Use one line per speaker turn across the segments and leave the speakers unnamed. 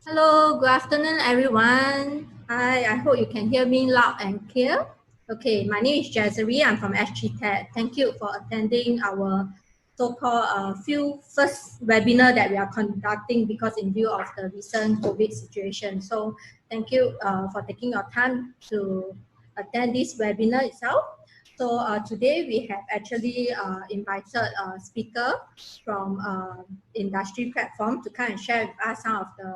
Hello, good afternoon, everyone. Hi, I hope you can hear me loud and clear. Okay, my name is Jazzery. I'm from SGTech. Thank you for attending our so-called first webinar that we are conducting because in view of the recent COVID situation. So thank you for taking your time to attend this webinar itself. So today we have actually invited a speaker from industry platform to come and share with us some of the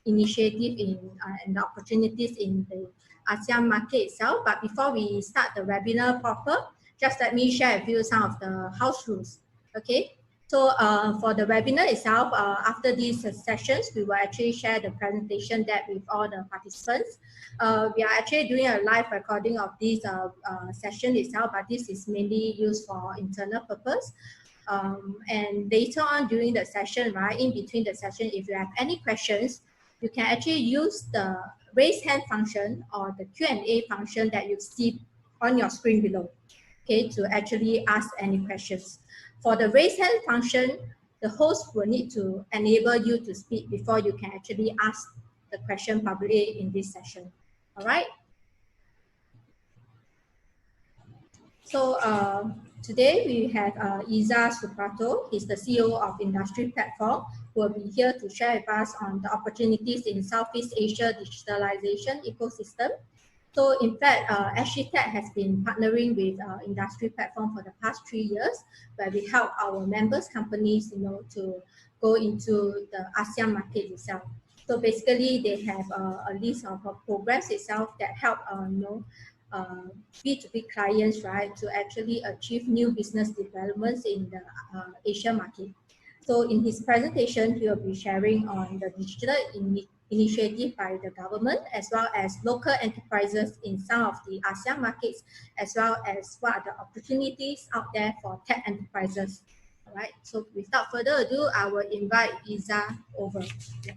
initiative and the opportunities in the ASEAN market itself. But before we start the webinar proper, just let me share with you some of the house rules. Okay. So for the webinar itself, after these sessions, we will actually share the presentation deck with all the participants. We are actually doing a live recording of this session itself, but this is mainly used for internal purpose. And later on during the session, right, in between the session, if you have any questions, you can actually use the raise hand function or the Q&A function that you see on your screen below, okay, to actually ask any questions. For the raise hand function, the host will need to enable you to speak before you can actually ask the question publicly in this session. All right. So today we have Irza Suprato. He's the CEO of Industry Platform, who will be here to share with us on the opportunities in Southeast Asia digitalization ecosystem. So in fact, SGTech has been partnering with Industry Platform for the past 3 years, where we help our members companies, to go into the ASEAN market itself. So basically, they have a list of programs itself that help, B2B clients, right, to actually achieve new business developments in the Asia market. So in his presentation, he will be sharing on the digital initiative by the government, as well as local enterprises in some of the ASEAN markets, as well as what are the opportunities out there for tech enterprises. All right, so without further ado, I will invite Irza over. Yeah.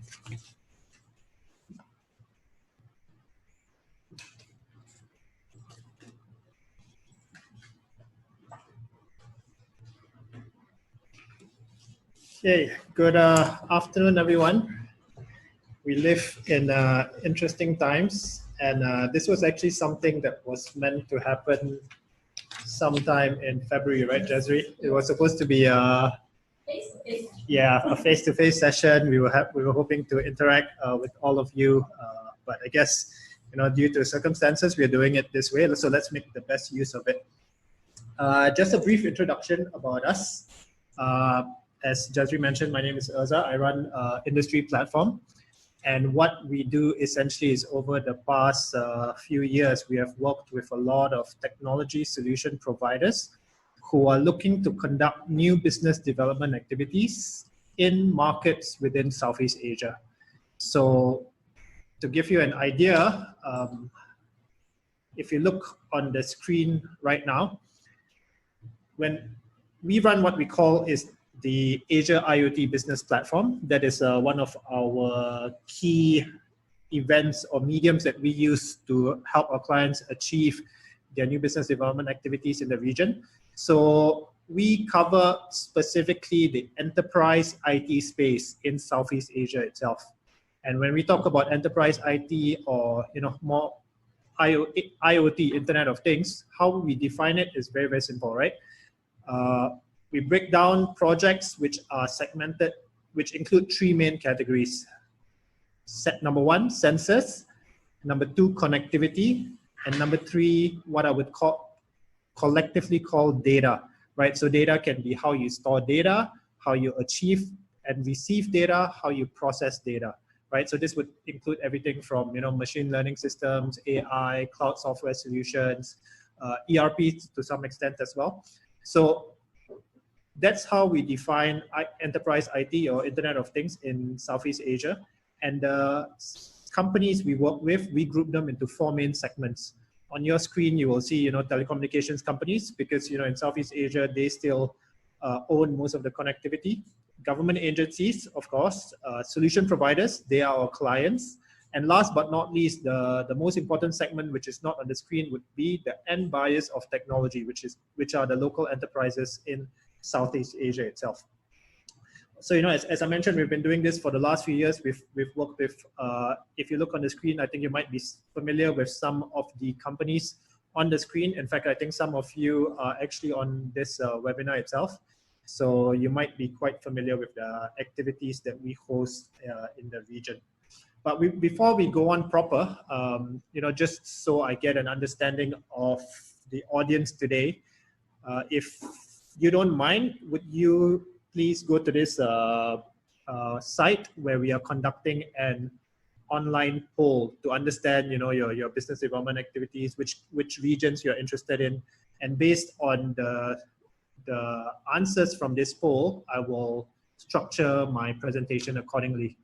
Okay, good afternoon, everyone. We live in interesting times, and this was actually something that was meant to happen sometime in February, right, Jazri? It was supposed to be a face-to-face session. We were hoping to interact with all of you, but I guess due to circumstances, we are doing it this way. So let's make the best use of it. Just a brief introduction about us. As Jazri mentioned, my name is Irza. I run Industry Platform. And what we do essentially is over the past few years, we have worked with a lot of technology solution providers who are looking to conduct new business development activities in markets within Southeast Asia. So to give you an idea, if you look on the screen right now, when we run what we call is the Asia IoT Business Platform. That is one of our key events or mediums that we use to help our clients achieve their new business development activities in the region. So we cover specifically the enterprise IT space in Southeast Asia itself. And when we talk about enterprise IT or more IoT, Internet of Things, how we define it is very, very simple, right? We break down projects which are segmented, which include 3 main categories. Number 1, sensors. Number 2, connectivity. And number 3, what I would collectively call data, right? So data can be how you store data, how you achieve and receive data, how you process data, right? So this would include everything from, machine learning systems, AI, cloud software solutions, ERP to some extent as well. So that's how we define enterprise IT or Internet of Things in Southeast Asia. And the companies we work with, we group them into 4 main segments. On your screen, you will see, telecommunications companies, because, in Southeast Asia, they still own most of the connectivity. Government agencies, of course, solution providers, they are our clients. And last but not least, the most important segment, which is not on the screen, would be the end buyers of technology, which are the local enterprises in Southeast Asia itself. So, as I mentioned, we've been doing this for the last few years. We've worked with, if you look on the screen, I think you might be familiar with some of the companies on the screen. In fact, I think some of you are actually on this webinar itself. So you might be quite familiar with the activities that we host in the region. But before we go on proper, just so I get an understanding of the audience today, if you don't mind, would you please go to this site where we are conducting an online poll to understand, your business development activities, which regions you're interested in, and based on the answers from this poll, I will structure my presentation accordingly.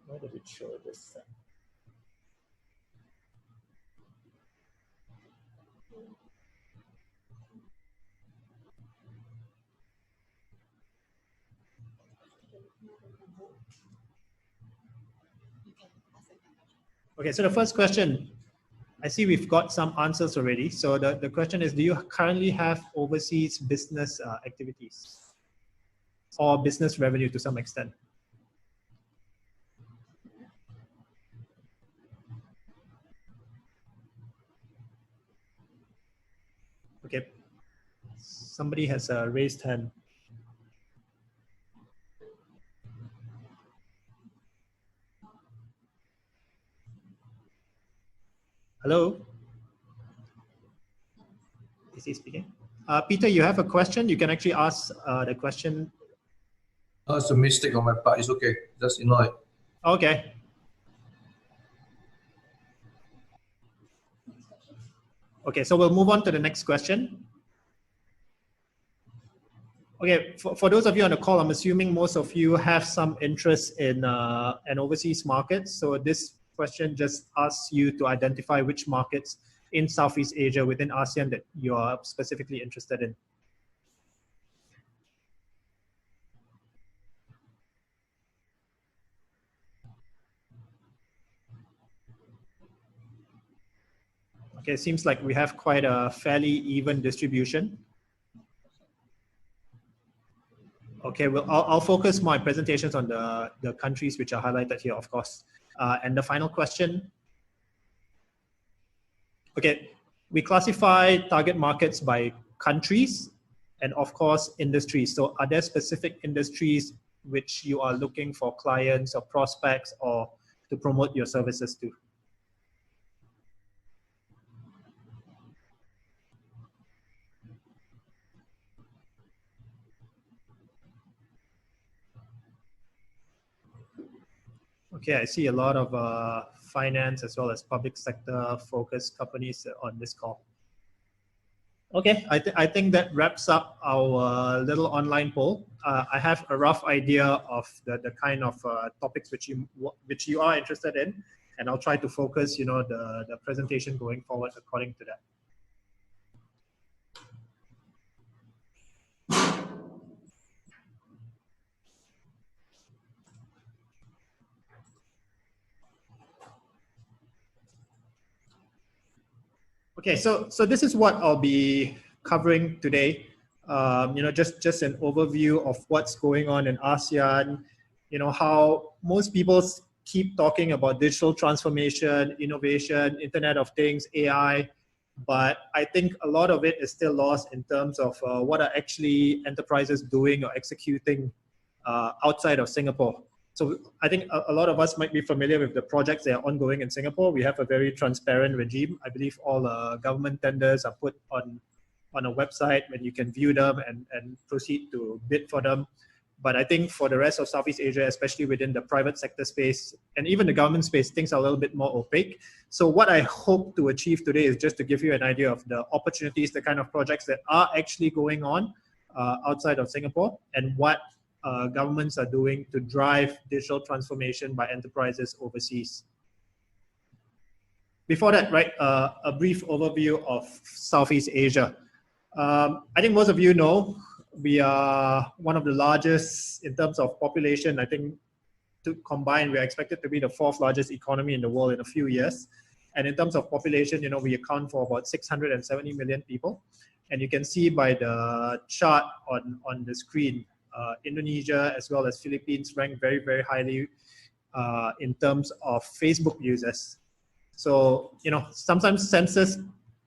Why did it show this? Okay, so the first question, I see we've got some answers already. So the question is, do you currently have overseas business activities or business revenue to some extent? Okay, somebody has a raised hand. Hello? Is he speaking? Peter, you have a question? You can actually ask the question.
Oh, it's a mistake on my part. It's okay. Just ignore it.
Okay. Okay, so we'll move on to the next question. Okay, for those of you on the call, I'm assuming most of you have some interest in an overseas market. So this question just asks you to identify which markets in Southeast Asia within ASEAN that you are specifically interested in. Okay, it seems like we have quite a fairly even distribution. Okay, well, I'll focus my presentations on the countries which are highlighted here, of course. And the final question. Okay, we classify target markets by countries and, of course, industries. So are there specific industries which you are looking for clients or prospects or to promote your services to? Okay, I see a lot of finance as well as public sector focused companies on this call. Okay, I think that wraps up our little online poll. I have a rough idea of the kind of topics which you are interested in, and I'll try to focus, the presentation going forward according to that. Okay, so this is what I'll be covering today. Just an overview of what's going on in ASEAN. How most people keep talking about digital transformation, innovation, Internet of Things, AI, but I think a lot of it is still lost in terms of what are actually enterprises doing or executing outside of Singapore. So I think a lot of us might be familiar with the projects that are ongoing in Singapore. We have a very transparent regime. I believe all government tenders are put on a website when you can view them and proceed to bid for them. But I think for the rest of Southeast Asia, especially within the private sector space and even the government space, things are a little bit more opaque. So what I hope to achieve today is just to give you an idea of the opportunities, the kind of projects that are actually going on outside of Singapore, and what governments are doing to drive digital transformation by enterprises overseas. Before that, right, a brief overview of Southeast Asia. I think most of you know we are one of the largest in terms of population. I think combined, we are expected to be the 4th largest economy in the world in a few years. And in terms of population, we account for about 670 million people. And you can see by the chart on the screen, Indonesia as well as Philippines rank very, very highly in terms of Facebook users. So, sometimes census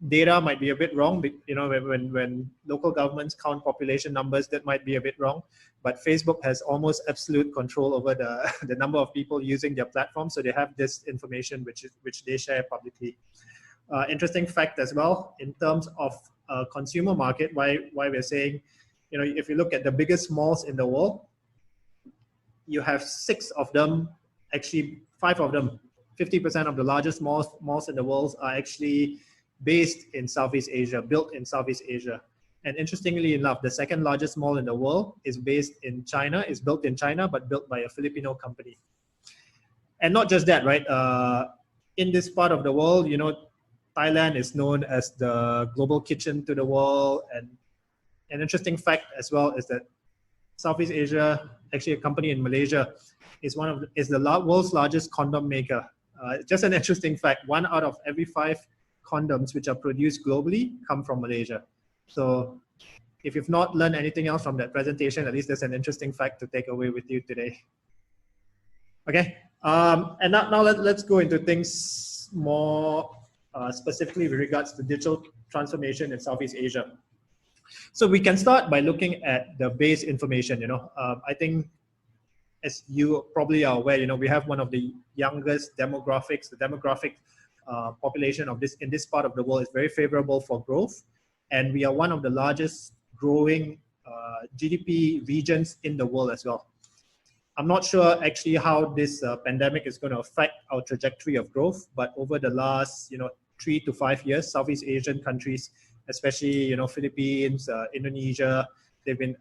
data might be a bit wrong, when local governments count population numbers, that might be a bit wrong. But Facebook has almost absolute control over the number of people using their platform. So they have this information which they share publicly. Interesting fact as well, in terms of consumer market, why we're saying, if you look at the biggest malls in the world, you have 6 of them, actually 5 of them, 50% of the largest malls in the world are actually based in Southeast Asia, built in Southeast Asia. And interestingly enough, the 2nd largest mall in the world is based in China, is built in China, but built by a Filipino company. And not just that, right? In this part of the world, Thailand is known as the global kitchen to the world. And an interesting fact as well is that Southeast Asia, actually a company in Malaysia, is the world's largest condom maker. Just an interesting fact, 1 out of every 5 condoms which are produced globally come from Malaysia. So if you've not learned anything else from that presentation, at least there's an interesting fact to take away with you today. Okay, and now let's go into things more specifically with regards to digital transformation in Southeast Asia. So we can start by looking at the base information. I think, as you probably are aware, we have one of the youngest demographics. The demographic population of in this part of the world is very favorable for growth, and we are one of the largest growing GDP regions in the world as well. I'm not sure actually how this pandemic is going to affect our trajectory of growth, but over the last 3 to 5 years, Southeast Asian countries, especially Philippines, Indonesia, they've been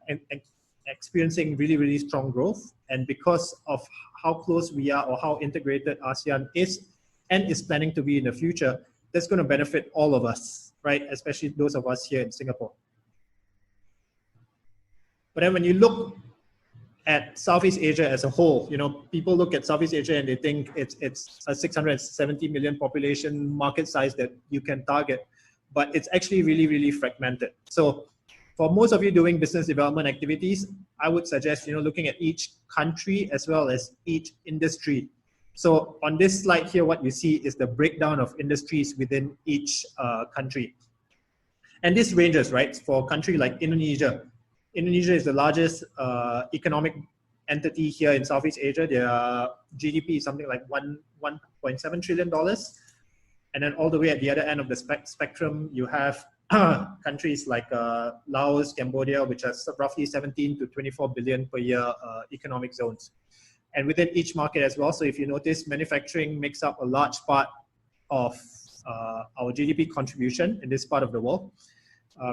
experiencing really, really strong growth. And because of how close we are or how integrated ASEAN is and is planning to be in the future, that's going to benefit all of us, right? Especially those of us here in Singapore. But then when you look at Southeast Asia as a whole, people look at Southeast Asia and they think it's a 670 million population market size that you can target, but it's actually really, really fragmented. So for most of you doing business development activities, I would suggest, looking at each country as well as each industry. So on this slide here, what you see is the breakdown of industries within each country. And this ranges, right? For a country like Indonesia, Indonesia is the largest economic entity here in Southeast Asia. Their GDP is something like $1.7 trillion. And then all the way at the other end of the spectrum, you have countries like Laos, Cambodia, which has roughly 17 to 24 billion per year economic zones. And within each market as well, so if you notice, manufacturing makes up a large part of our GDP contribution in this part of the world.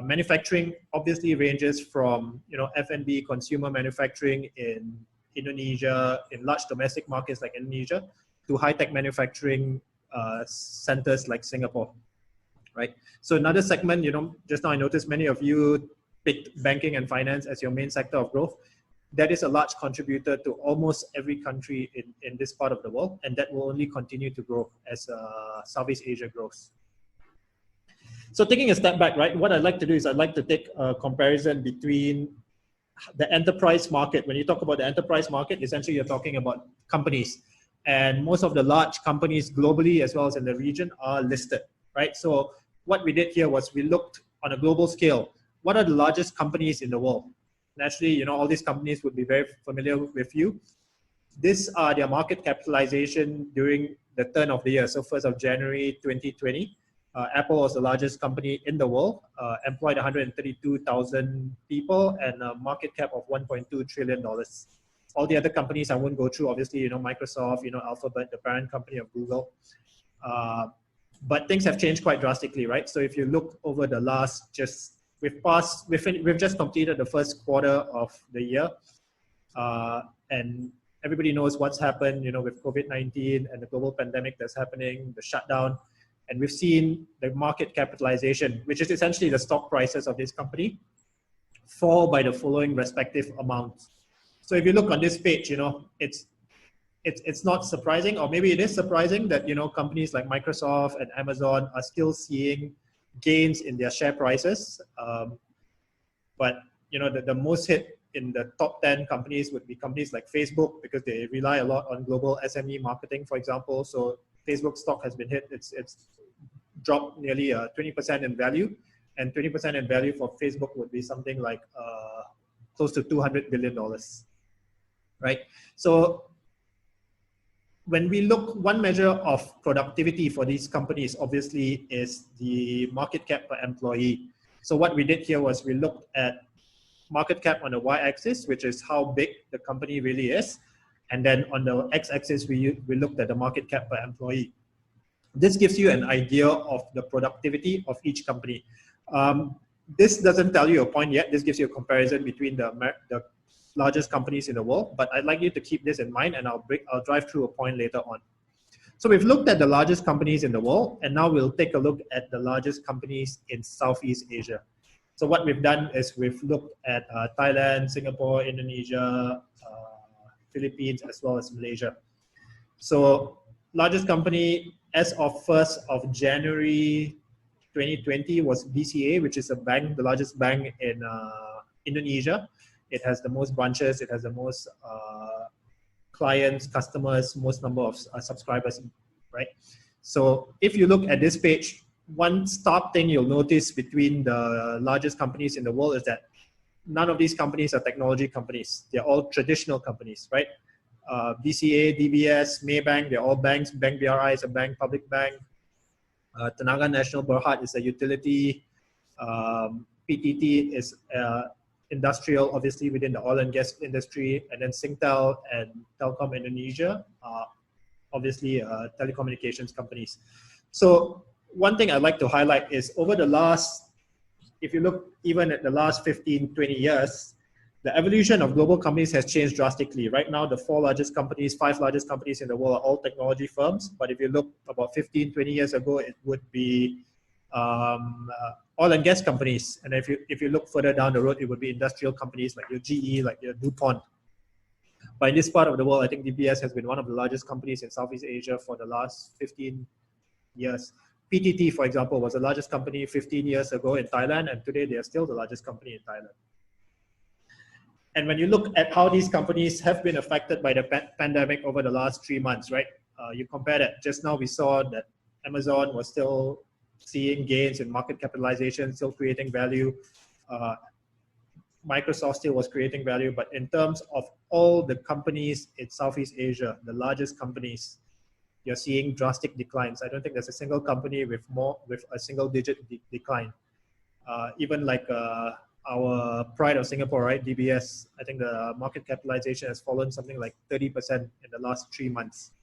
Manufacturing obviously ranges from F&B, consumer manufacturing in Indonesia, in large domestic markets like Indonesia, to high-tech manufacturing centers like Singapore, right? So another segment, just now I noticed many of you picked banking and finance as your main sector of growth. That is a large contributor to almost every country in this part of the world, and that will only continue to grow as Southeast Asia grows. So taking a step back, right, what I'd like to do is I'd like to take a comparison between the enterprise market. When you talk about the enterprise market, essentially you're talking about companies. And most of the large companies globally as well as in the region are listed, right? So what we did here was we looked on a global scale. What are the largest companies in the world? Naturally, all these companies would be very familiar with you. These are their market capitalization during the turn of the year. So 1st of January 2020. Apple was the largest company in the world, employed 132,000 people and a market cap of $1.2 trillion. All the other companies I won't go through, obviously, Microsoft, Alphabet, the parent company of Google. But things have changed quite drastically, right? So if you look over the last we've just completed the first quarter of the year. And everybody knows what's happened, with COVID-19 and the global pandemic that's happening, the shutdown. And we've seen the market capitalization, which is essentially the stock prices of this company, fall by the following respective amounts. So if you look on this page, it's it's not surprising, or maybe it is surprising that, companies like Microsoft and Amazon are still seeing gains in their share prices. But, the most hit in the top 10 companies would be companies like Facebook, because they rely a lot on global SME marketing, for example. So Facebook stock has been hit. It's dropped nearly 20% in value, and 20% in value for Facebook would be something like close to $200 billion, right? So when we look, one measure of productivity for these companies obviously is the market cap per employee. So what we did here was we looked at market cap on the y-axis, which is how big the company really is, and then on the x-axis we looked at the market cap per employee. This gives you an idea of the productivity of each company. This doesn't tell you a point yet. This gives you a comparison between the largest companies in the world, but I'd like you to keep this in mind, and I'll drive through a point later on. So we've looked at the largest companies in the world, and now we'll take a look at the largest companies in Southeast Asia. So what we've done is we've looked at Thailand, Singapore, Indonesia, Philippines, as well as Malaysia. So largest company as of 1st of January 2020 was BCA, which is a bank, the largest bank in Indonesia. It has the most branches, it has the most clients, customers, most number of subscribers, right? So if you look at this page, one stark thing you'll notice between the largest companies in the world is that none of these companies are technology companies. They're all traditional companies, right? BCA, DBS, Maybank, they're all banks. Bank BRI is a bank, public bank. Tenaga Nasional Berhad is a utility. PTT is industrial, obviously within the oil and gas industry. And then Singtel and Telkom Indonesia are obviously telecommunications companies. So one thing I'd like to highlight is over the last, if you look even at the last 15, 20 years, the evolution of global companies has changed drastically. Right now, the 5 largest companies in the world are all technology firms. But if you look about 15, 20 years ago, it would be oil and gas companies. And if you look further down the road, it would be industrial companies like your GE, like your DuPont. But in this part of the world, I think DBS has been one of the largest companies in Southeast Asia for the last 15 years. PTT, for example, was the largest company 15 years ago in Thailand, and today they are still the largest company in Thailand. And when you look at how these companies have been affected by the pandemic over the last 3 months, right? You compare that. Just now we saw that Amazon was still seeing gains in market capitalization, still creating value. Microsoft still was creating value, but in terms of all the companies in Southeast Asia, the largest companies, you're seeing drastic declines. I don't think there's a single company with a single-digit decline. Even like our pride of Singapore, right, DBS, I think the market capitalization has fallen something like 30% in the last 3 months.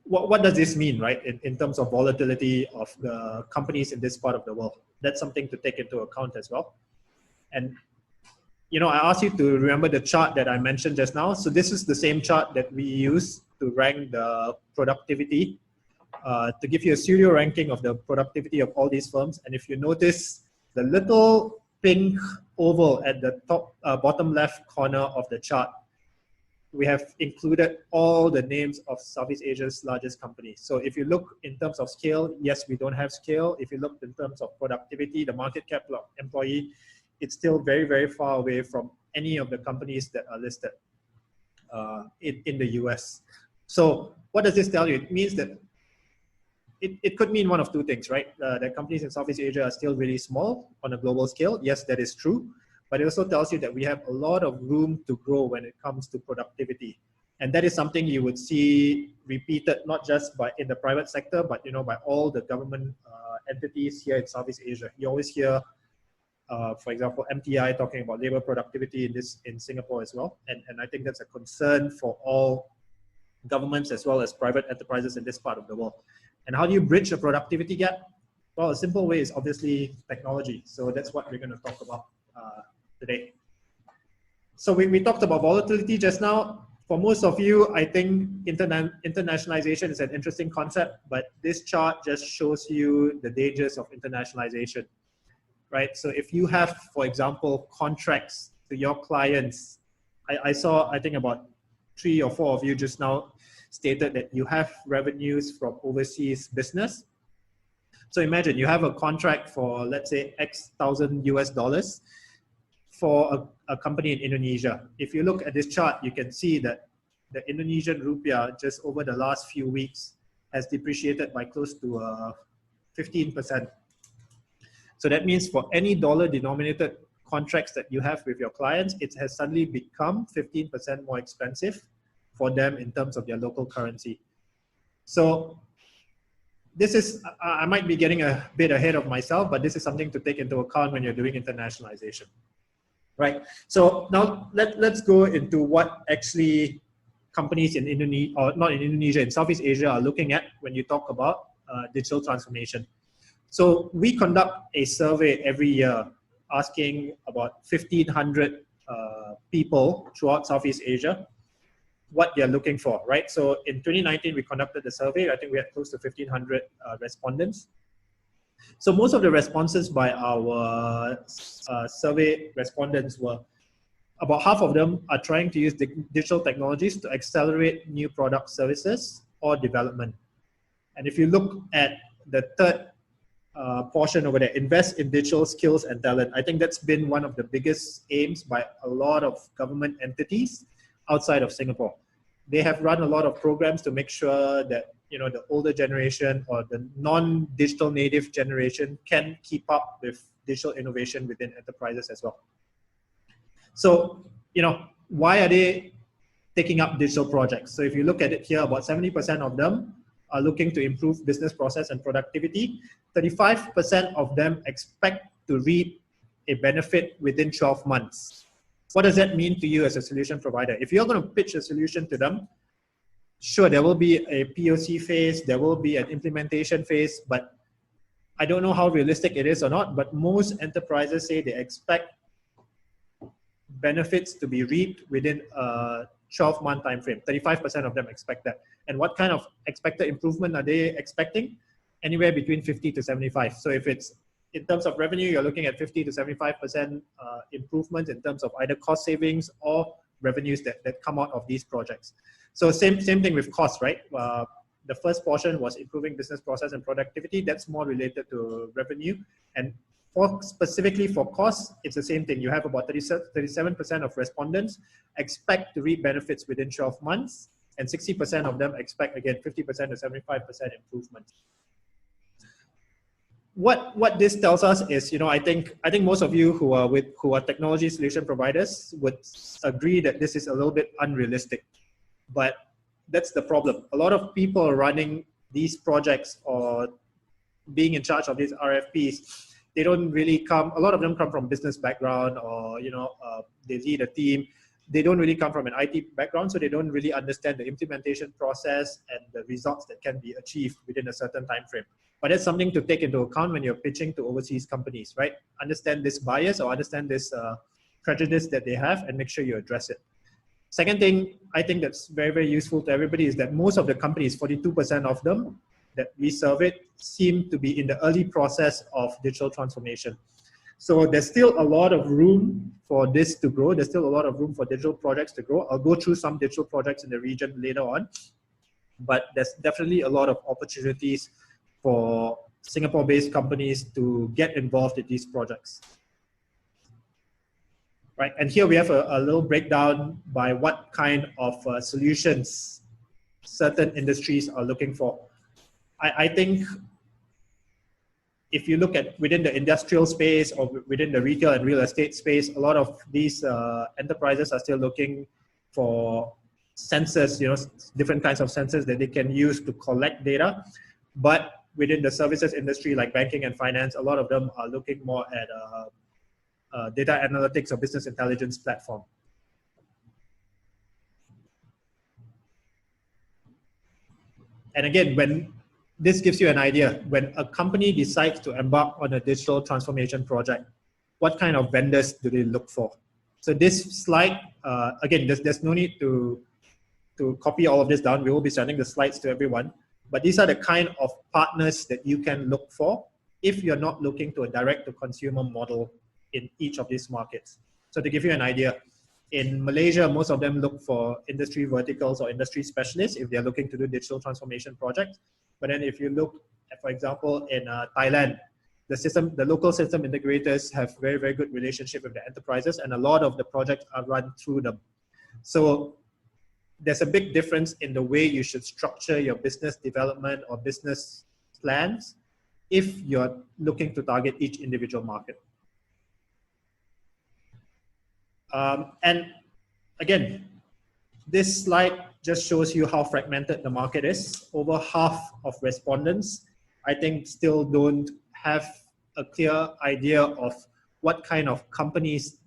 What does this mean, right, in terms of volatility of the companies in this part of the world? That's something to take into account as well. And I asked you to remember the chart that I mentioned just now. So this is the same chart that we use to rank the productivity, to give you a pseudo ranking of the productivity of all these firms. And if you notice the little pink oval at the top, bottom left corner of the chart, we have included all the names of Southeast Asia's largest companies. So if you look in terms of scale, yes, we don't have scale. If you look in terms of productivity, the market cap of employee, it's still very, very far away from any of the companies that are listed in the US. So what does this tell you? It means that it could mean one of two things, right? That companies in Southeast Asia are still really small on a global scale. Yes, that is true. But it also tells you that we have a lot of room to grow when it comes to productivity. And that is something you would see repeated, not just in the private sector, but by all the government entities here in Southeast Asia. You always hear, for example, MTI talking about labor productivity in Singapore as well. And I think that's a concern for all governments as well as private enterprises in this part of the world. And how do you bridge a productivity gap? Well, a simple way is obviously technology. So that's what we're going to talk about today. So we talked about volatility just now. For most of you, I think internationalization is an interesting concept, but this chart just shows you the dangers of internationalization, right? So if you have, for example, contracts to your clients, I saw, I think about 3 or 4 of you just now stated that you have revenues from overseas business. So imagine you have a contract for, let's say, X thousand US dollars for a company in Indonesia. If you look at this chart, you can see that the Indonesian rupiah just over the last few weeks has depreciated by close to 15%. So that means for any dollar denominated contracts that you have with your clients, it has suddenly become 15% more expensive for them in terms of their local currency. So this is, I might be getting a bit ahead of myself, but this is something to take into account when you're doing internationalization, right? So now let's go into what actually companies in Indonesia, or not in Indonesia, in Southeast Asia are looking at when you talk about digital transformation. So we conduct a survey every year asking about 1,500 people throughout Southeast Asia what they're looking for, right? So in 2019, we conducted the survey. I think we had close to 1,500 respondents. So most of the responses by our survey respondents were, about half of them are trying to use digital technologies to accelerate new product services or development. And if you look at the third portion over there, invest in digital skills and talent. I think that's been one of the biggest aims by a lot of government entities outside of Singapore. They have run a lot of programs to make sure that, you know, the older generation or the non-digital native generation can keep up with digital innovation within enterprises as well. So, you know, why are they taking up digital projects? So if you look at it here, about 70% of them are looking to improve business process and productivity. 35% of them expect to reap a benefit within 12 months. What does that mean to you as a solution provider? If you're going to pitch a solution to them, sure, there will be a POC phase, there will be an implementation phase, but I don't know how realistic it is or not, but most enterprises say they expect benefits to be reaped within a 12-month time frame. 35% of them expect that. And what kind of expected improvement are they expecting? Anywhere between 50 to 75. So if it's in terms of revenue, you're looking at 50 to 75% improvement in terms of either cost savings or revenues that come out of these projects. So same thing with cost, right? The first portion was improving business process and productivity. That's more related to revenue. And specifically for costs, it's the same thing. You have about 37% of respondents expect to reap benefits within 12 months, and 60% of them expect, again, 50% to 75% improvement. What this tells us is, you know, I think most of you who are technology solution providers would agree that this is a little bit unrealistic, but that's the problem. A lot of people running these projects or being in charge of these RFPs, they don't really come, a lot of them come from business background, or, you know, they lead a team. They don't really come from an IT background, so they don't really understand the implementation process and the results that can be achieved within a certain time frame. But that's something to take into account when you're pitching to overseas companies, right? Understand this bias or understand this prejudice that they have and make sure you address it. Second thing I think that's very, very useful to everybody is that most of the companies, 42% of them that we surveyed, seem to be in the early process of digital transformation. So there's still a lot of room for this to grow. There's still a lot of room for digital projects to grow. I'll go through some digital projects in the region later on, but there's definitely a lot of opportunities for Singapore-based companies to get involved in these projects. Right, and here we have a little breakdown by what kind of solutions certain industries are looking for. I think if you look at within the industrial space or within the retail and real estate space, a lot of these enterprises are still looking for sensors, you know, different kinds of sensors that they can use to collect data. But within the services industry like banking and finance, a lot of them are looking more at data analytics or business intelligence platform. And again, when this gives you an idea, when a company decides to embark on a digital transformation project, what kind of vendors do they look for? So this slide, again, there's no need to copy all of this down. We will be sending the slides to everyone. But these are the kind of partners that you can look for if you're not looking to a direct-to-consumer model in each of these markets. So to give you an idea, In Malaysia, most of them look for industry verticals or industry specialists if they're looking to do digital transformation projects. But then if you look at, for example, in Thailand, the local system integrators have very, very good relationship with the enterprises, and a lot of the projects are run through them. So there's a big difference in the way you should structure your business development or business plans if you're looking to target each individual market. And again, this slide just shows you how fragmented the market is. Over half of respondents, I think, still don't have a clear idea of what kind of companies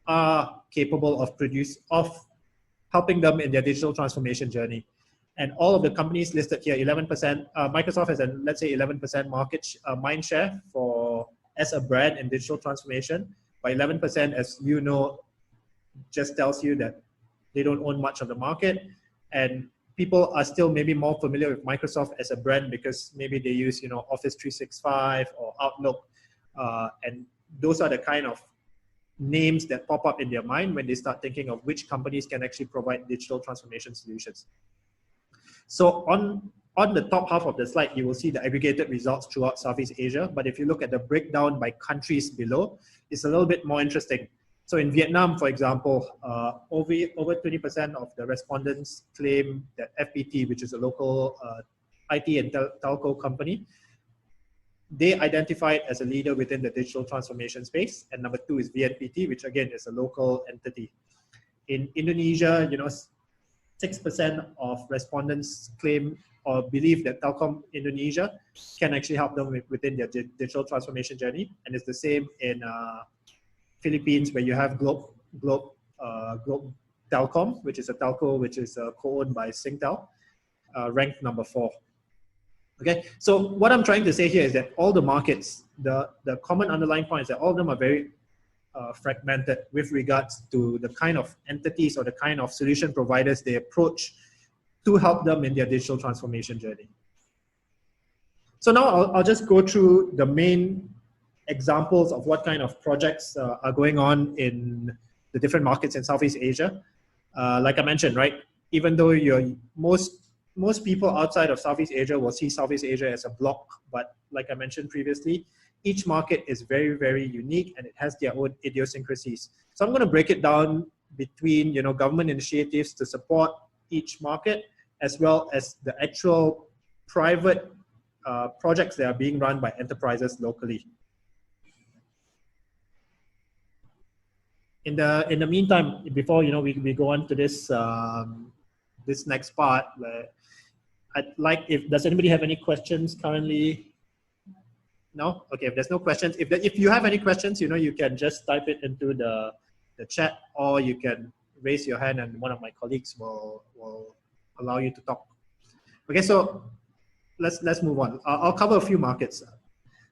are capable of helping them in their digital transformation journey. And all of the companies listed here, 11%, Microsoft has let's say 11% mind share as a brand in digital transformation. But 11%, as you know, just tells you that they don't own much of the market, and people are still maybe more familiar with Microsoft as a brand because maybe they use, you know, Office 365 or Outlook, and those are the kind of names that pop up in their mind when they start thinking of which companies can actually provide digital transformation solutions. So on the top half of the slide, you will see the aggregated results throughout Southeast Asia. But if you look at the breakdown by countries below, it's a little bit more interesting. So in Vietnam, for example, over 20% of the respondents claim that FPT, which is a local IT and telco company, they identify it as a leader within the digital transformation space. And number 2 is VNPT, which again is a local entity. In Indonesia, you know, 6% of respondents claim or believe that Telkom Indonesia can actually help them within their digital transformation journey. And it's the same in Philippines, where you have Globe Telecom, which is a telco which is co-owned by Singtel, ranked number 4. Okay, so what I'm trying to say here is that all the markets, the common underlying point is that all of them are very fragmented with regards to the kind of entities or the kind of solution providers they approach to help them in their digital transformation journey. So now I'll just go through the main examples of what kind of projects are going on in the different markets in Southeast Asia. Like I mentioned, right, even though most people outside of Southeast Asia will see Southeast Asia as a block, but like I mentioned previously, each market is very, very unique and it has their own idiosyncrasies. So I'm going to break it down between, you know, government initiatives to support each market, as well as the actual private projects that are being run by enterprises locally. In the meantime, before, you know, we go on to this this next part, I'd like, does anybody have any questions currently? No? Okay, if there's no questions, if you have any questions, you know, you can just type it into the chat, or you can raise your hand and one of my colleagues will allow you to talk. Okay, so let's move on. I'll cover a few markets.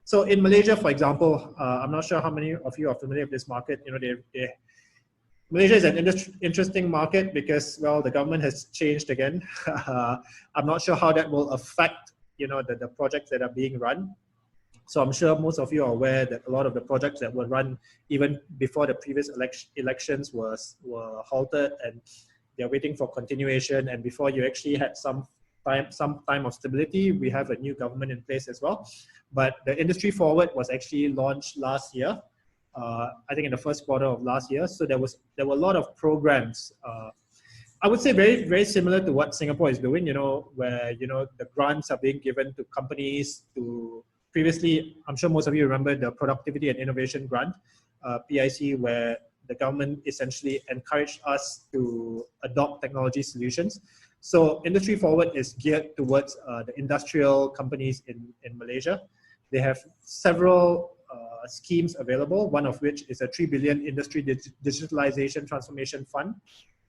So in Malaysia, for example, I'm not sure how many of you are familiar with this market. You know, Malaysia is an interesting market because, well, the government has changed again. I'm not sure how that will affect, you know, the projects that are being run. So I'm sure most of you are aware that a lot of the projects that were run even before the previous elections were halted, and they're waiting for continuation. And before you actually had some time of stability, we have a new government in place as well. But the Industry Forward was actually launched last year, I think in the first quarter of last year. So there were a lot of programs. I would say very, very similar to what Singapore is doing, you know, where, you know, the grants are being given to companies to previously, I'm sure most of you remember the Productivity and Innovation Grant, PIC, where the government essentially encouraged us to adopt technology solutions. So Industry Forward is geared towards the industrial companies in Malaysia. They have several schemes available, one of which is a 3 billion Industry Digitalisation Transformation Fund,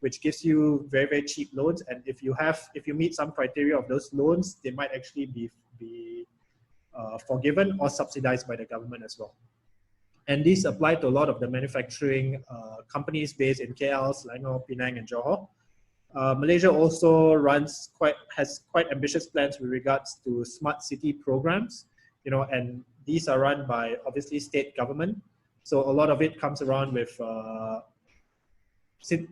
which gives you very, very cheap loans. And if you meet some criteria of those loans, they might actually be forgiven or subsidized by the government as well. And these apply to a lot of the manufacturing companies based in KL, Selangor, Penang, and Johor. Malaysia also has quite ambitious plans with regards to smart city programs, you know, and these are run by obviously state government. So a lot of it comes around with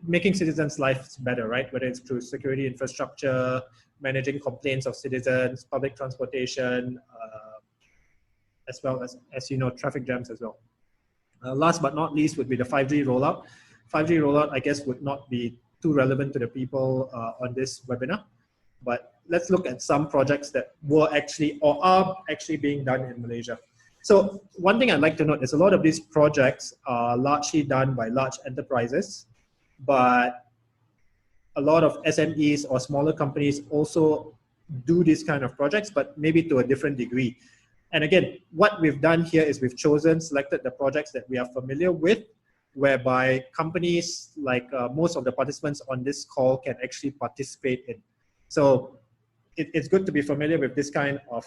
making citizens' lives better, right? Whether it's through security infrastructure, managing complaints of citizens, public transportation, as well as you know, traffic jams as well. Last but not least would be the 5G rollout. 5G rollout, I guess, would not be too relevant to the people on this webinar, but let's look at some projects that were actually or are actually being done in Malaysia. So one thing I'd like to note is a lot of these projects are largely done by large enterprises, but a lot of SMEs or smaller companies also do these kind of projects, but maybe to a different degree. And again, what we've done here is we've selected the projects that we are familiar with, whereby companies like most of the participants on this call can actually participate in. So it's good to be familiar with this kind of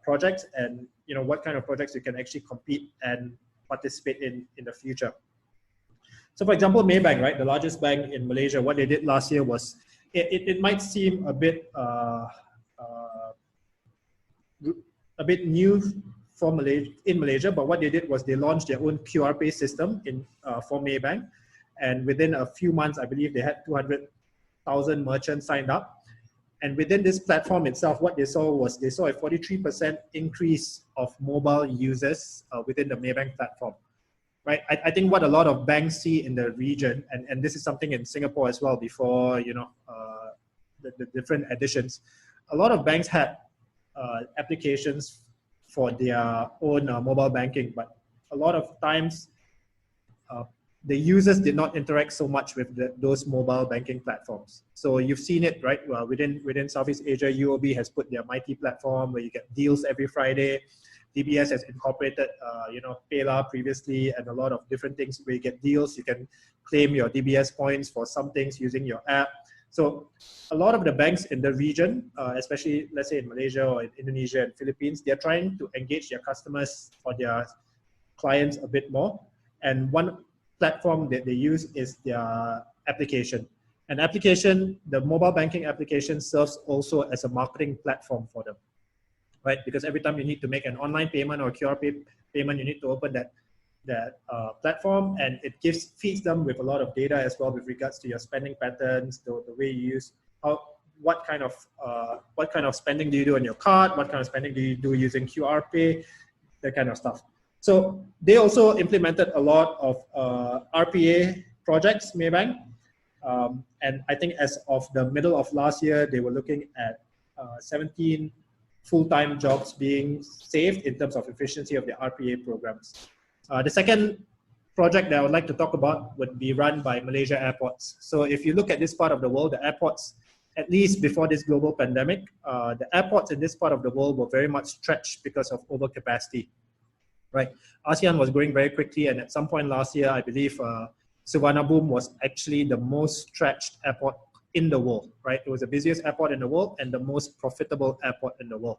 projects, and you know what kind of projects you can actually compete and participate in the future. So for example, Maybank, right, the largest bank in Malaysia, what they did last year was, it might seem a bit new for Malaysia, but what they did was they launched their own QR-based system for Maybank, and within a few months, I believe they had 200,000 merchants signed up. And within this platform itself, what they saw was a 43% increase of mobile users within the Maybank platform. Right, I think what a lot of banks see in the region, and this is something in Singapore as well before, you know, the different editions, a lot of banks had applications for their own mobile banking, but a lot of times the users did not interact so much with those mobile banking platforms. So you've seen it, right? Well, within Southeast Asia, UOB has put their Mighty platform where you get deals every Friday. DBS has incorporated, you know, PayLah previously, and a lot of different things where you get deals. You can claim your DBS points for some things using your app. So a lot of the banks in the region, especially let's say in Malaysia or in Indonesia and Philippines, they're trying to engage their customers or their clients a bit more. And one platform that they use is their application. An application, the mobile banking application, serves also as a marketing platform for them. Right, because every time you need to make an online payment or QR payment, you need to open that platform, and it feeds them with a lot of data as well with regards to your spending patterns, the way you use, what kind of spending do you do on your card, what kind of spending do you do using QR Pay, that kind of stuff. So they also implemented a lot of RPA projects, Maybank, and I think as of the middle of last year, they were looking at 17 full-time jobs being saved in terms of efficiency of the RPA programs. The second project that I would like to talk about would be run by Malaysia Airports. So if you look at this part of the world, the airports, at least before this global pandemic, the airports in this part of the world were very much stretched because of overcapacity. Right, ASEAN was growing very quickly, and at some point last year, I believe Suvarnabhumi was actually the most stretched airport in the world, right? It was the busiest airport in the world and the most profitable airport in the world,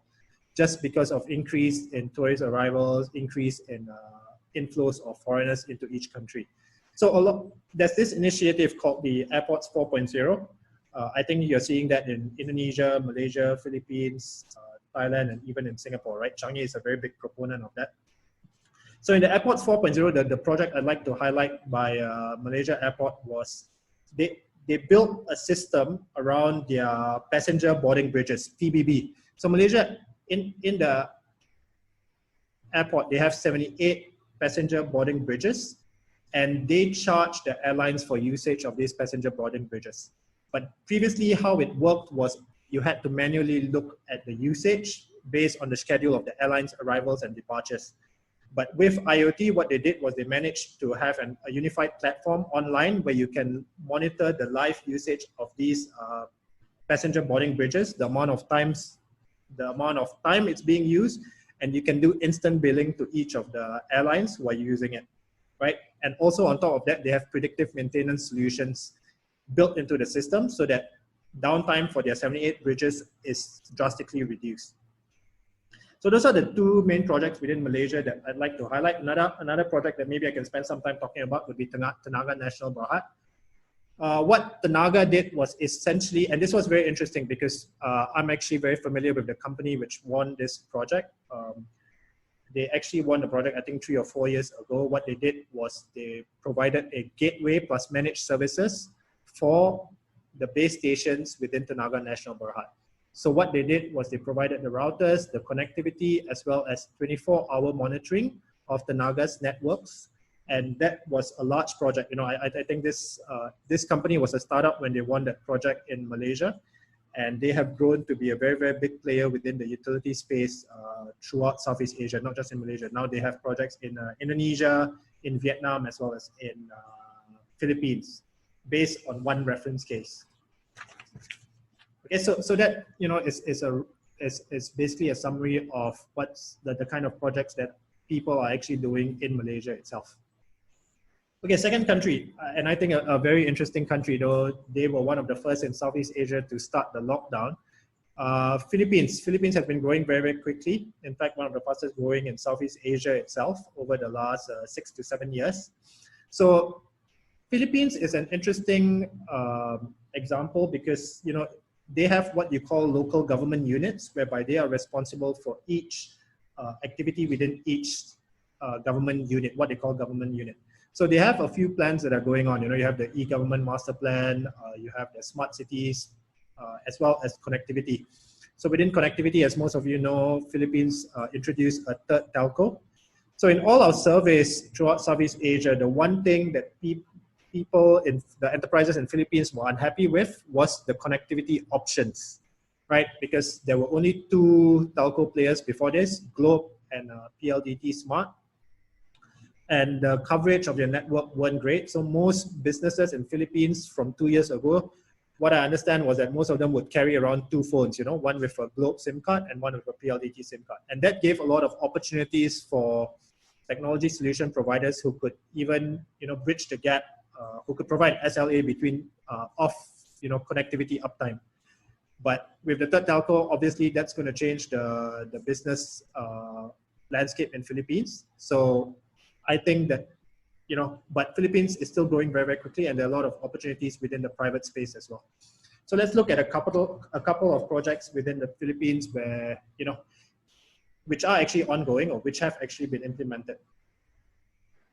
just because of increase in tourist arrivals, increase in inflows of foreigners into each country. So there's this initiative called the Airports 4.0. I think you're seeing that in Indonesia, Malaysia, Philippines, Thailand, and even in Singapore, right? Changi is a very big proponent of that. So in the Airports 4.0, the project I'd like to highlight by Malaysia Airport was they built a system around their passenger boarding bridges, PBB. So Malaysia, in the airport, they have 78 passenger boarding bridges, and they charge the airlines for usage of these passenger boarding bridges. But previously, how it worked was you had to manually look at the usage based on the schedule of the airlines' arrivals and departures. But with IoT, what they did was they managed to have a unified platform online where you can monitor the live usage of these passenger boarding bridges, the amount of time it's being used, and you can do instant billing to each of the airlines while using it, right? And also on top of that, they have predictive maintenance solutions built into the system so that downtime for their 78 bridges is drastically reduced. So those are the two main projects within Malaysia that I'd like to highlight. Another project that maybe I can spend some time talking about would be Tenaga Nasional Berhad. What Tenaga did was essentially, and this was very interesting because I'm actually very familiar with the company which won this project. they actually won the project, I think 3 or 4 years ago. What they did was they provided a gateway plus managed services for the base stations within Tenaga Nasional Berhad. So what they did was they provided the routers, the connectivity, as well as 24-hour monitoring of Tenaga's networks. And that was a large project. You know, I think this company was a startup when they won that project in Malaysia. And they have grown to be a very, very big player within the utility space throughout Southeast Asia, not just in Malaysia. Now they have projects in Indonesia, in Vietnam, as well as in Philippines, based on one reference case. Okay, so that, you know, is basically a summary of what's the kind of projects that people are actually doing in Malaysia itself. Okay, second country, and I think a very interesting country, though they were one of the first in Southeast Asia to start the lockdown. Philippines. Philippines have been growing very, very quickly. In fact, one of the fastest growing in Southeast Asia itself over the last 6 to 7 years. So Philippines is an interesting example because, you know, they have what you call local government units, whereby they are responsible for each activity within each government unit, what they call government unit. So they have a few plans that are going on. You know, you have the e-government master plan, you have the smart cities, as well as connectivity. So within connectivity, as most of you know, Philippines introduced a third telco. So in all our surveys throughout Southeast Asia, the one thing that people in the enterprises in Philippines were unhappy with was the connectivity options, right? Because there were only 2 telco players before this, Globe and PLDT Smart. And the coverage of their network weren't great. So most businesses in Philippines from 2 years ago, what I understand was that most of them would carry around 2 phones, you know, one with a Globe SIM card and one with a PLDT SIM card. And that gave a lot of opportunities for technology solution providers who could even, you know, bridge the gap, who could provide SLA between connectivity uptime. But with the third telco, obviously that's going to change the business landscape in Philippines. So I think that, you know, but Philippines is still growing very, very quickly, and there are a lot of opportunities within the private space as well. So let's look at a couple of projects within the Philippines where, you know, which are actually ongoing or which have actually been implemented.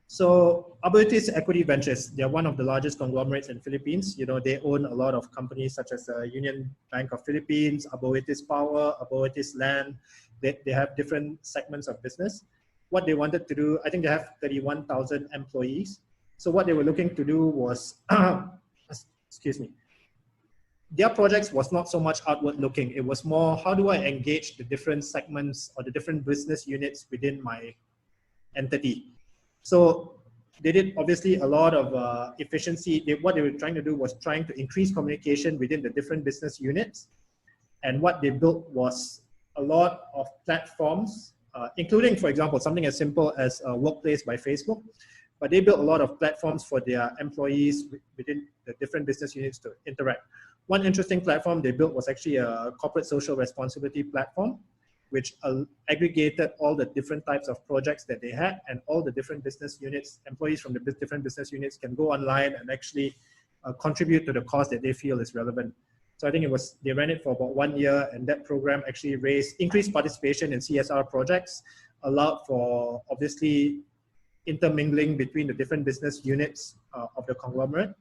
So Aboitiz Equity Ventures, they're one of the largest conglomerates in Philippines. You know, they own a lot of companies such as Union Bank of Philippines, Aboitiz Power, Aboitiz Land. They have different segments of business. What they wanted to do, I think they have 31,000 employees. So what they were looking to do was, excuse me, their projects was not so much outward looking. It was more, how do I engage the different segments or the different business units within my entity? So they did obviously a lot of efficiency. What they were trying to do was trying to increase communication within the different business units. And what they built was a lot of platforms, including, for example, something as simple as Workplace by Facebook. But they built a lot of platforms for their employees within the different business units to interact. One interesting platform they built was actually a corporate social responsibility platform, which aggregated all the different types of projects that they had, and all the different business units, employees from the different business units can go online and actually contribute to the cause that they feel is relevant. So I think they ran it for about 1 year, and that program actually increased participation in CSR projects, allowed for obviously intermingling between the different business units of the conglomerate.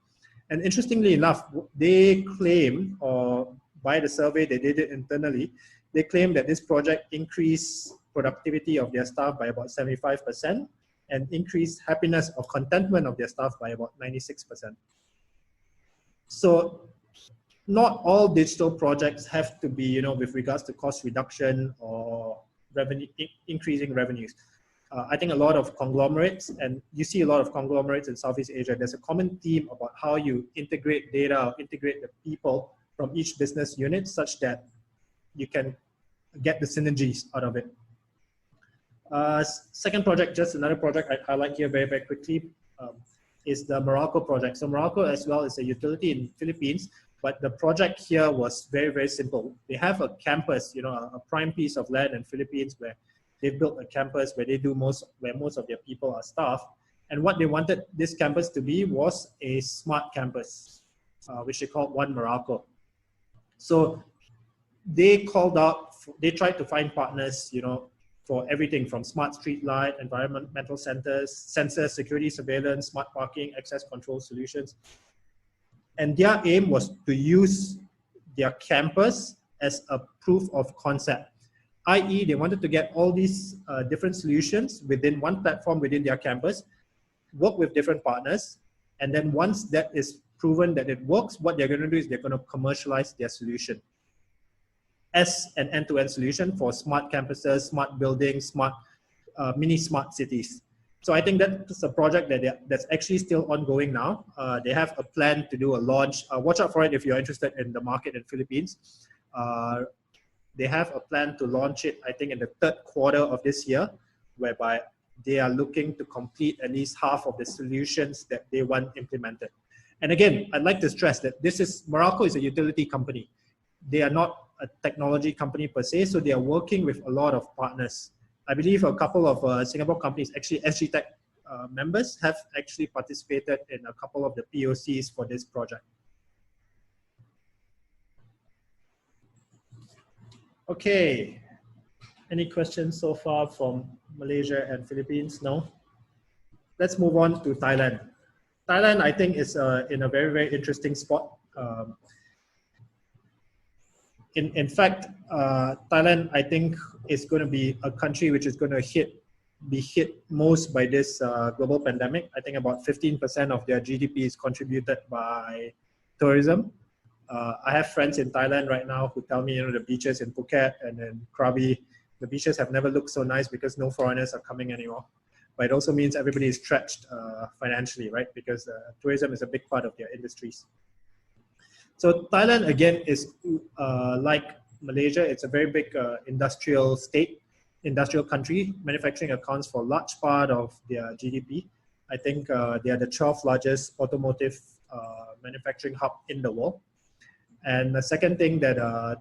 And interestingly enough, they claim, or by the survey they did it internally, they claim that this project increased productivity of their staff by about 75% and increased happiness or contentment of their staff by about 96%. So not all digital projects have to be, you know, with regards to cost reduction or revenue, increasing revenues. I think a lot of conglomerates, and you see a lot of conglomerates in Southeast Asia, there's a common theme about how you integrate data, or integrate the people from each business unit such that you can get the synergies out of it. Second project, just another project I highlight here very, very quickly, is the Meralco project. So Meralco as well is a utility in Philippines, but the project here was very, very simple. They have a campus, you know, a prime piece of land in Philippines where they've built a campus where where most of their people are staffed. And what they wanted this campus to be was a smart campus, which they called One Meralco. So they tried to find partners, you know, for everything from smart street light, environmental centers, sensors, security surveillance, smart parking, access control solutions. And their aim was to use their campus as a proof of concept, i.e. they wanted to get all these different solutions within one platform within their campus, work with different partners, and then once that is proven that it works, what they're going to do is they're going to commercialize their solution as an end-to-end solution for smart campuses, smart buildings, smart mini smart cities. So I think that's a project that's actually still ongoing now. They have a plan to do a launch. Watch out for it if you're interested in the market in Philippines. They have a plan to launch it, I think, in the third quarter of this year, whereby they are looking to complete at least half of the solutions that they want implemented. And again, I'd like to stress that Meralco is a utility company. They are not a technology company per se, so they are working with a lot of partners. I believe a couple of Singapore companies, actually SGTech members, have actually participated in a couple of the POCs for this project. Okay, any questions so far from Malaysia and Philippines? No? Let's move on to Thailand. Thailand, I think, is in a very, very interesting spot. In fact, Thailand, I think, is going to be a country which is going to be hit most by this global pandemic. I think about 15% of their GDP is contributed by tourism. I have friends in Thailand right now who tell me, you know, the beaches in Phuket and in Krabi, the beaches have never looked so nice because no foreigners are coming anymore. But it also means everybody is stretched financially, right? Because tourism is a big part of their industries. So Thailand, again, is like Malaysia. It's a very big industrial country. Manufacturing accounts for a large part of their GDP. I think they are the 12th largest automotive manufacturing hub in the world. And the second thing that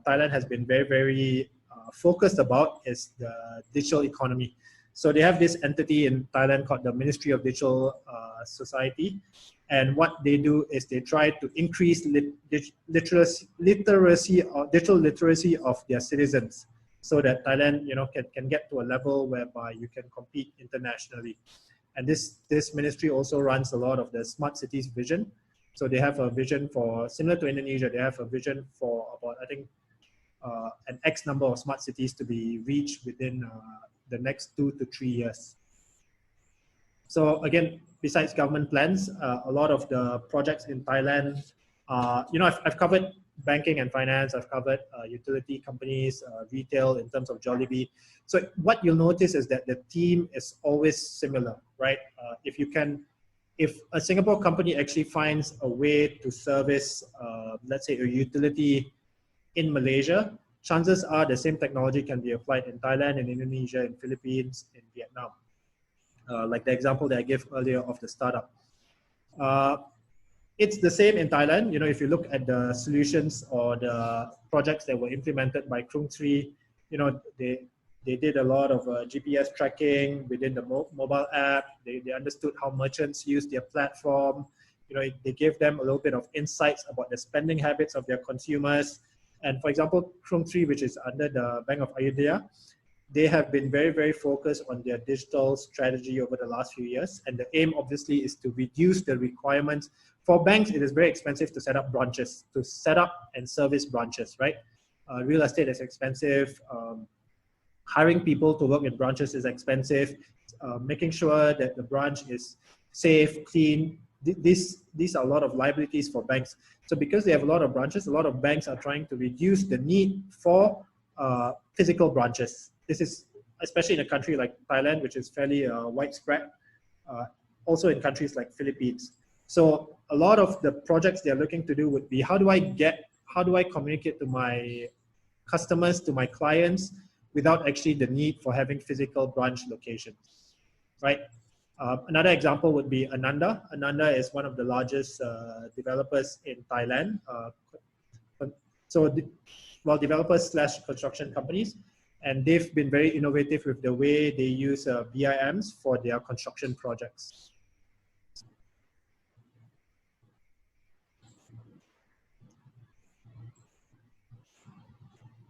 Thailand has been very, very focused about is the digital economy. So they have this entity in Thailand called the Ministry of Digital Society. And what they do is they try to increase digital literacy of their citizens, so that Thailand, you know, can get to a level whereby you can compete internationally. And this ministry also runs a lot of the smart cities vision. So they have a vision for, similar to Indonesia, they have a vision for about, I think, an X number of smart cities to be reached within the next 2 to 3 years. So again, besides government plans, a lot of the projects in Thailand, you know, I've covered banking and finance, I've covered utility companies, retail in terms of Jollibee. So what you'll notice is that the theme is always similar, right? If a Singapore company actually finds a way to service, let's say, a utility in Malaysia, chances are the same technology can be applied in Thailand, in Indonesia, in Philippines, in Vietnam. Like the example that I gave earlier of the startup. It's the same in Thailand. You know, if you look at the solutions or the projects that were implemented by Krung Sri, you know, they did a lot of GPS tracking within the mobile app. They understood how merchants use their platform. You know, they gave them a little bit of insights about the spending habits of their consumers. And for example, Krung Sri, which is under the Bank of Ayodhya, they have been very, very focused on their digital strategy over the last few years. And the aim, obviously, is to reduce the requirements. For banks, it is very expensive to set up branches, to set up and service branches, right? Real estate is expensive. Hiring people to work in branches is expensive. Making sure that the branch is safe, clean. These are a lot of liabilities for banks. So because they have a lot of branches, a lot of banks are trying to reduce the need for physical branches. This is especially in a country like Thailand, which is fairly widespread, also in countries like Philippines. So a lot of the projects they're looking to do would be, how do I communicate to my customers, to my clients, without actually the need for having physical branch locations, right? Another example would be Ananda. Ananda is one of the largest developers in Thailand. Developers / construction companies. And they've been very innovative with the way they use BIMs for their construction projects.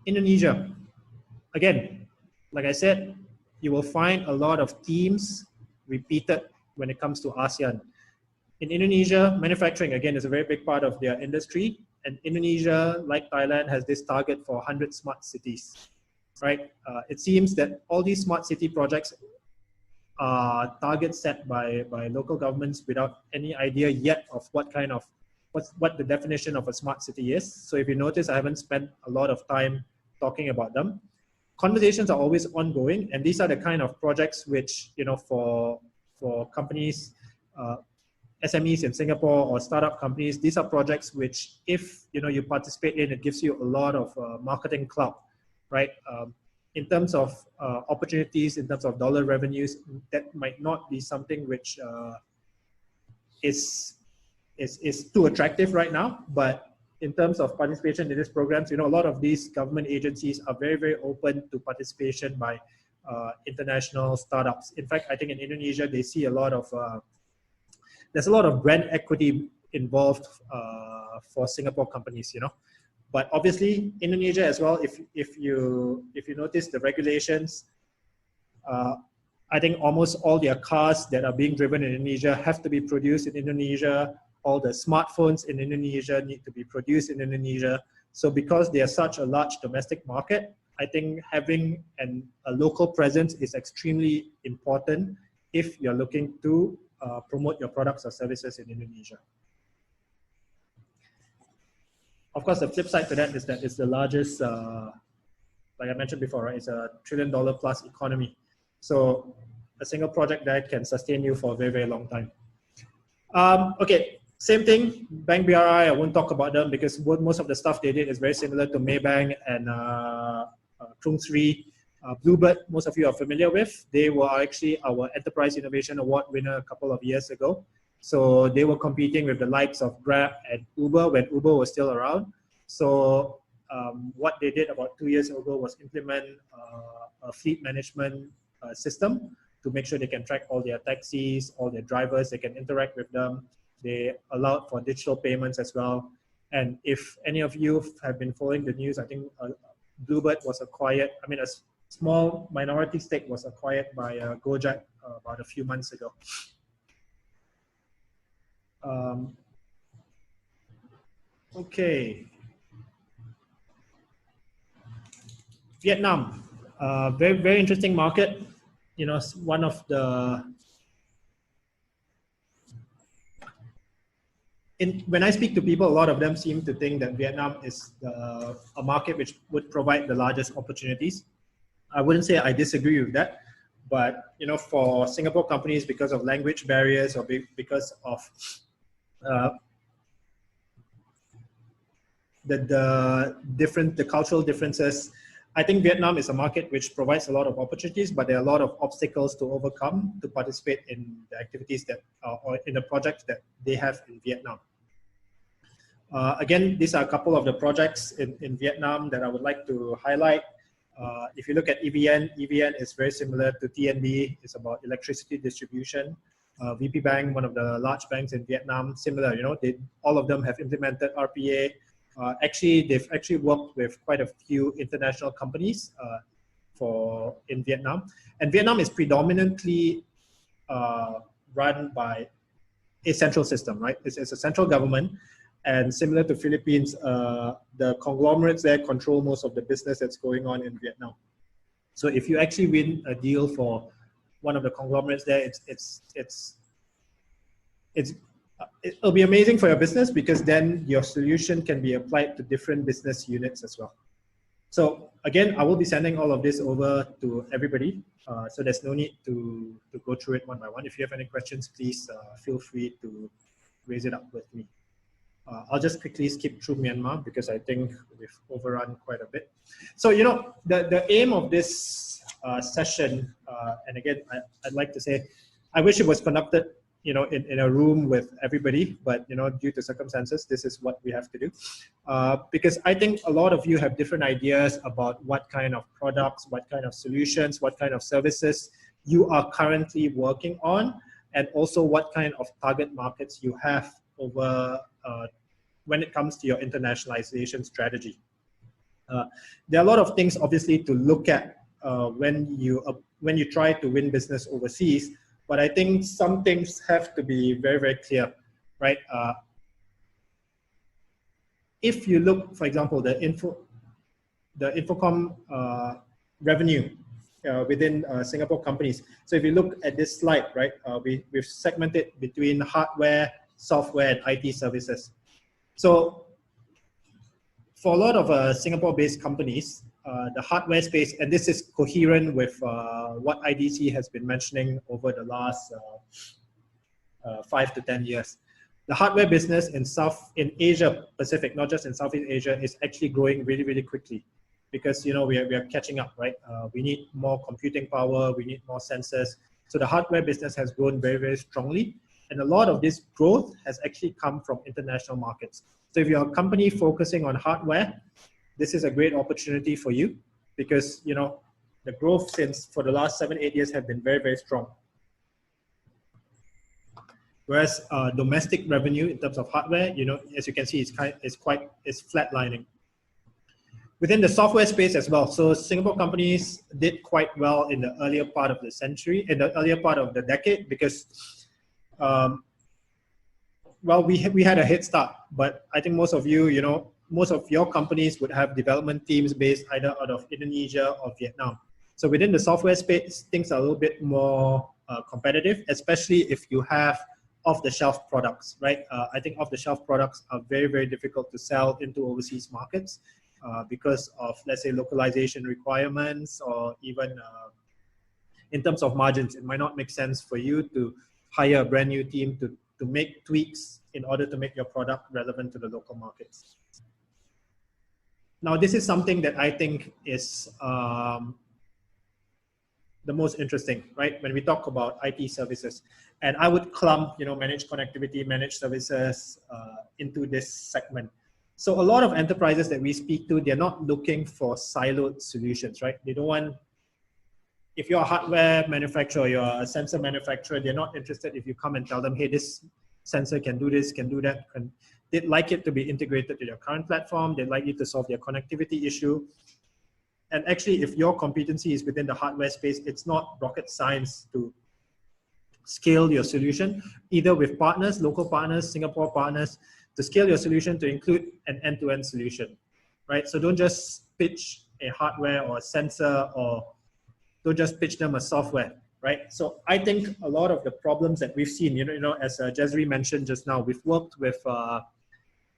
Indonesia. Again, like I said, you will find a lot of themes repeated when it comes to ASEAN. In Indonesia, manufacturing, again, is a very big part of their industry. And Indonesia, like Thailand, has this target for 100 smart cities, right? It seems that all these smart city projects are targets set by local governments without any idea yet of what the definition of a smart city is. So if you notice, I haven't spent a lot of time talking about them. Conversations are always ongoing, and these are the kind of projects which, you know, for companies, SMEs in Singapore or startup companies, these are projects which, if you know you participate in, it gives you a lot of marketing clout, right? In terms of opportunities, in terms of dollar revenues, that might not be something which is too attractive right now. But in terms of participation in these programs, you know, a lot of these government agencies are very, very open to participation by international startups. In fact, I think in Indonesia, they see a lot of there's a lot of brand equity involved for Singapore companies, you know. But obviously, Indonesia as well. If you notice the regulations, I think almost all their cars that are being driven in Indonesia have to be produced in Indonesia. All the smartphones in Indonesia need to be produced in Indonesia. So because they are such a large domestic market, I think having a local presence is extremely important if you're looking to promote your products or services in Indonesia. Of course, the flip side to that is that it's the largest, like I mentioned before, right? It's a $1 trillion plus economy. So a single project there can sustain you for a very, very long time. Okay, same thing, Bank BRI, I won't talk about them because most of the stuff they did is very similar to Maybank and Trung Sri. Bluebird, most of you are familiar with. They were actually our Enterprise Innovation Award winner a couple of years ago. So they were competing with the likes of Grab and Uber when Uber was still around. So what they did about 2 years ago was implement a fleet management system to make sure they can track all their taxis, all their drivers, they can interact with them. They allowed for digital payments as well. And if any of you have been following the news, I think Bluebird was acquired, I mean, a small minority stake was acquired by Gojek about a few months ago. Okay. Vietnam, very, very interesting market. You know, one of the, when I speak to people, a lot of them seem to think that Vietnam is a market which would provide the largest opportunities. I wouldn't say I disagree with that, but you know, for Singapore companies, because of language barriers or because of the cultural differences, I think Vietnam is a market which provides a lot of opportunities, but there are a lot of obstacles to overcome to participate in the activities that or in the projects that they have in Vietnam. Again, these are a couple of the projects in Vietnam that I would like to highlight. If you look at EVN, EVN is very similar to TNB. It's about electricity distribution. VP Bank, one of the large banks in Vietnam, similar, you know, all of them have implemented RPA. They've actually worked with quite a few international companies in Vietnam. And Vietnam is predominantly run by a central system, right? It's a central government. And similar to Philippines, the conglomerates there control most of the business that's going on in Vietnam. So if you actually win a deal for one of the conglomerates there, it'll be amazing for your business because then your solution can be applied to different business units as well. So again, I will be sending all of this over to everybody. So there's no need to go through it one by one. If you have any questions, please feel free to raise it up with me. I'll just quickly skip through Myanmar because I think we've overrun quite a bit. So, you know, the aim of this session, and again, I'd like to say, I wish it was conducted, you know, in a room with everybody, but, you know, due to circumstances, this is what we have to do. Because I think a lot of you have different ideas about what kind of products, what kind of solutions, what kind of services you are currently working on, and also what kind of target markets you have over when it comes to your internationalization strategy. There are a lot of things, obviously, to look at when you try to win business overseas. But I think some things have to be very, very clear, right? If you look, for example, the INFOCOMM revenue within Singapore companies. So if you look at this slide, right, we've segmented between hardware, software, and IT services. So for a lot of Singapore-based companies, the hardware space, and this is coherent with what IDC has been mentioning over the last 5 to 10 years. The hardware business in Asia Pacific, not just in Southeast Asia, is actually growing really, really quickly because, you know, we are catching up, right? We need more computing power, we need more sensors. So the hardware business has grown very, very strongly. And a lot of this growth has actually come from international markets. So if you're a company focusing on hardware, this is a great opportunity for you because, you know, the growth for the last 7-8 years have been very, very strong. Whereas domestic revenue in terms of hardware, you know, as you can see, it's flatlining. Within the software space as well, so Singapore companies did quite well in the earlier part of the century, in the earlier part of the decade, because, well, we had a head start. But I think most of you, you know, most of your companies would have development teams based either out of Indonesia or Vietnam. So within the software space, things are a little bit more competitive, especially if you have off-the-shelf products, right? I think off-the-shelf products are very, very difficult to sell into overseas markets because of, let's say, localization requirements, or even in terms of margins. It might not make sense for you to hire a brand new team to make tweaks in order to make your product relevant to the local markets. Now, this is something that I think is the most interesting, right? When we talk about IT services, and I would clump, you know, managed connectivity, managed services into this segment. So a lot of enterprises that we speak to, they're not looking for siloed solutions, right? They don't want, if you're a hardware manufacturer, you're a sensor manufacturer, they're not interested if you come and tell them, hey, this sensor can do this, can do that. They'd like it to be integrated to their current platform. They'd like you to solve their connectivity issue. And actually, if your competency is within the hardware space, it's not rocket science to scale your solution, either with partners, local partners, Singapore partners, to scale your solution to include an end-to-end solution, right? So don't just pitch a hardware or a sensor, or don't just pitch them a software, right? So I think a lot of the problems that we've seen, you know, as Jazri mentioned just now, we've worked with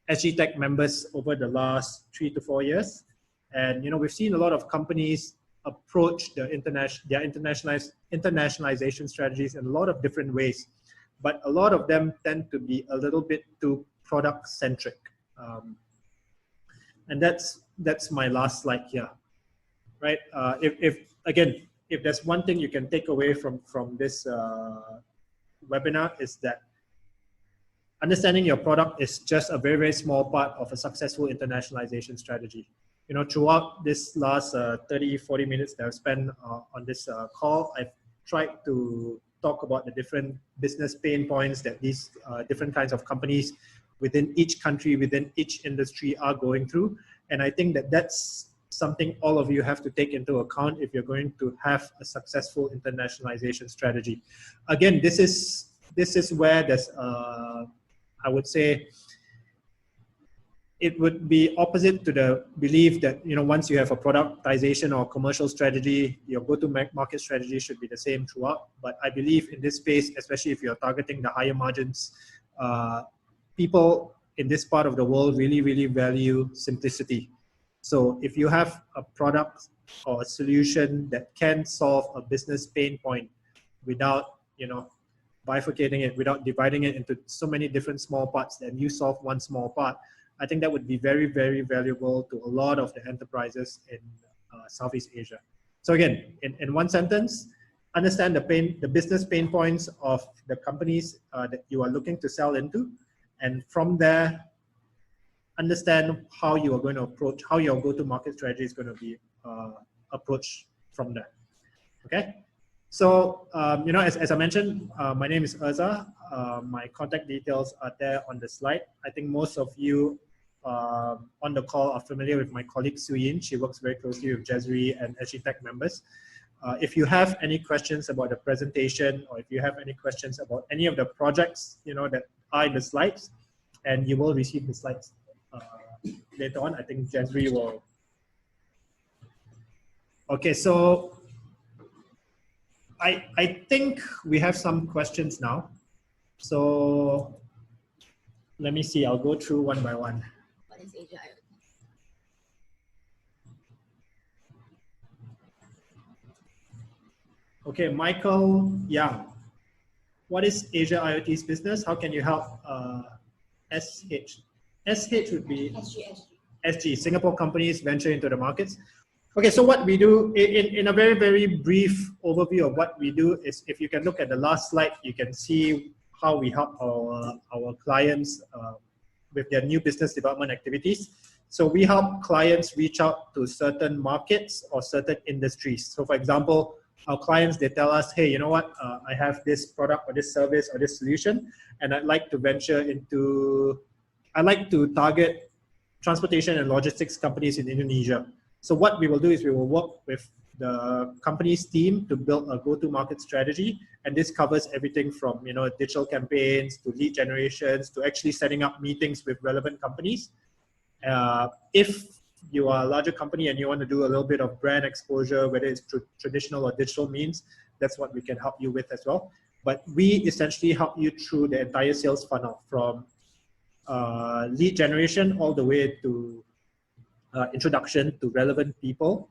SGTech members over the last 3 to 4 years. And, you know, we've seen a lot of companies approach their internationalization strategies in a lot of different ways. But a lot of them tend to be a little bit too product centric. And that's my last slide here, right? If there's one thing you can take away from this webinar, is that understanding your product is just a very, very small part of a successful internationalization strategy. You know, throughout this last 30, 40 minutes that I've spent on this call, I've tried to talk about the different business pain points that these different kinds of companies within each country, within each industry are going through. And I think that that's something all of you have to take into account if you're going to have a successful internationalization strategy. Again, this is where there's, I would say, it would be opposite to the belief that, you know, once you have a productization or commercial strategy, your go-to-market strategy should be the same throughout. But I believe in this space, especially if you're targeting the higher margins, people in this part of the world really, really value simplicity. So if you have a product or a solution that can solve a business pain point without, you know, bifurcating it, without dividing it into so many different small parts, and you solve one small part, I think that would be very, very valuable to a lot of the enterprises in Southeast Asia. So again, in one sentence, understand the business pain points of the companies that you are looking to sell into, and from there, understand how you are going to approach, how your go-to-market strategy is going to be approached from there. Okay. So, you know, as I mentioned, my name is Irza. My contact details are there on the slide. I think most of you on the call are familiar with my colleague Su Yin. She works very closely with Jezri and SGTech members. If you have any questions about the presentation, or if you have any questions about any of the projects, that are in the slides, and you will receive the slides later on. I think Jezri will. Okay, so I think we have some questions now. So let me see. I'll go through one by one.
What is Asia IoT?
Okay, Michael Yang. What is Asia IoT's business? How can you help SH? SH would be SG, Singapore companies venture into the markets. Okay, so what we do in a very, very brief overview of what we do is, if you can look at the last slide, you can see how we help our clients with their new business development activities. So we help clients reach out to certain markets or certain industries. So for example, our clients, they tell us, hey, you know what, I have this product or this service or this solution, and I'd like to target transportation and logistics companies in Indonesia. So what we will do is we will work with the company's team to build a go-to-market strategy, and this covers everything from digital campaigns to lead generations to actually setting up meetings with relevant companies. If you are a larger company and you want to do a little bit of brand exposure, whether it's through traditional or digital means, that's what we can help you with as well. But we essentially help you through the entire sales funnel, from lead generation all the way to introduction to relevant people,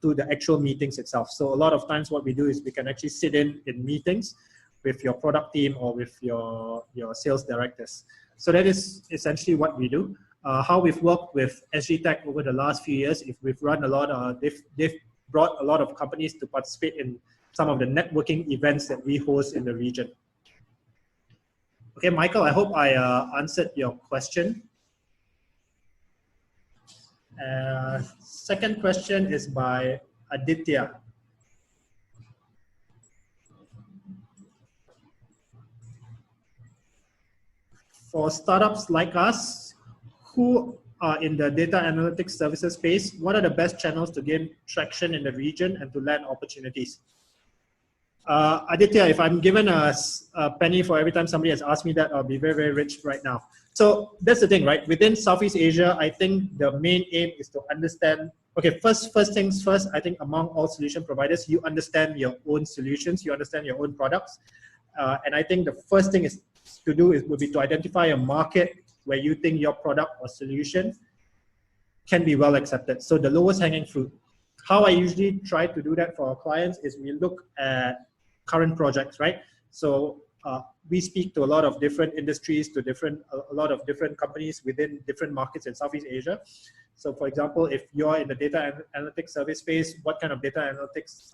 to the actual meetings itself. So a lot of times what we do is we can actually sit in meetings with your product team or with your sales directors. So that is essentially what we do. How we've worked with SGTech over the last few years, if we've run a lot, they've brought a lot of companies to participate in some of the networking events that we host in the region. Okay, Michael, I hope I answered your question. Second question is by Aditya. For startups like us who are in the data analytics services space, what are the best channels to gain traction in the region and to land opportunities? Aditya, if I'm given a penny for every time somebody has asked me that, I'll be very, very rich right now. So that's the thing, right? Within Southeast Asia, I think the main aim is to understand, okay, first things first, I think among all solution providers, you understand your own solutions, you understand your own products. And I think the first thing would be to identify a market where you think your product or solution can be well accepted. So the lowest hanging fruit. How I usually try to do that for our clients is we look at current projects, right? So we speak to a lot of different industries, to a lot of different companies within different markets in Southeast Asia. So for example, if you're in the data analytics service space, what kind of data analytics,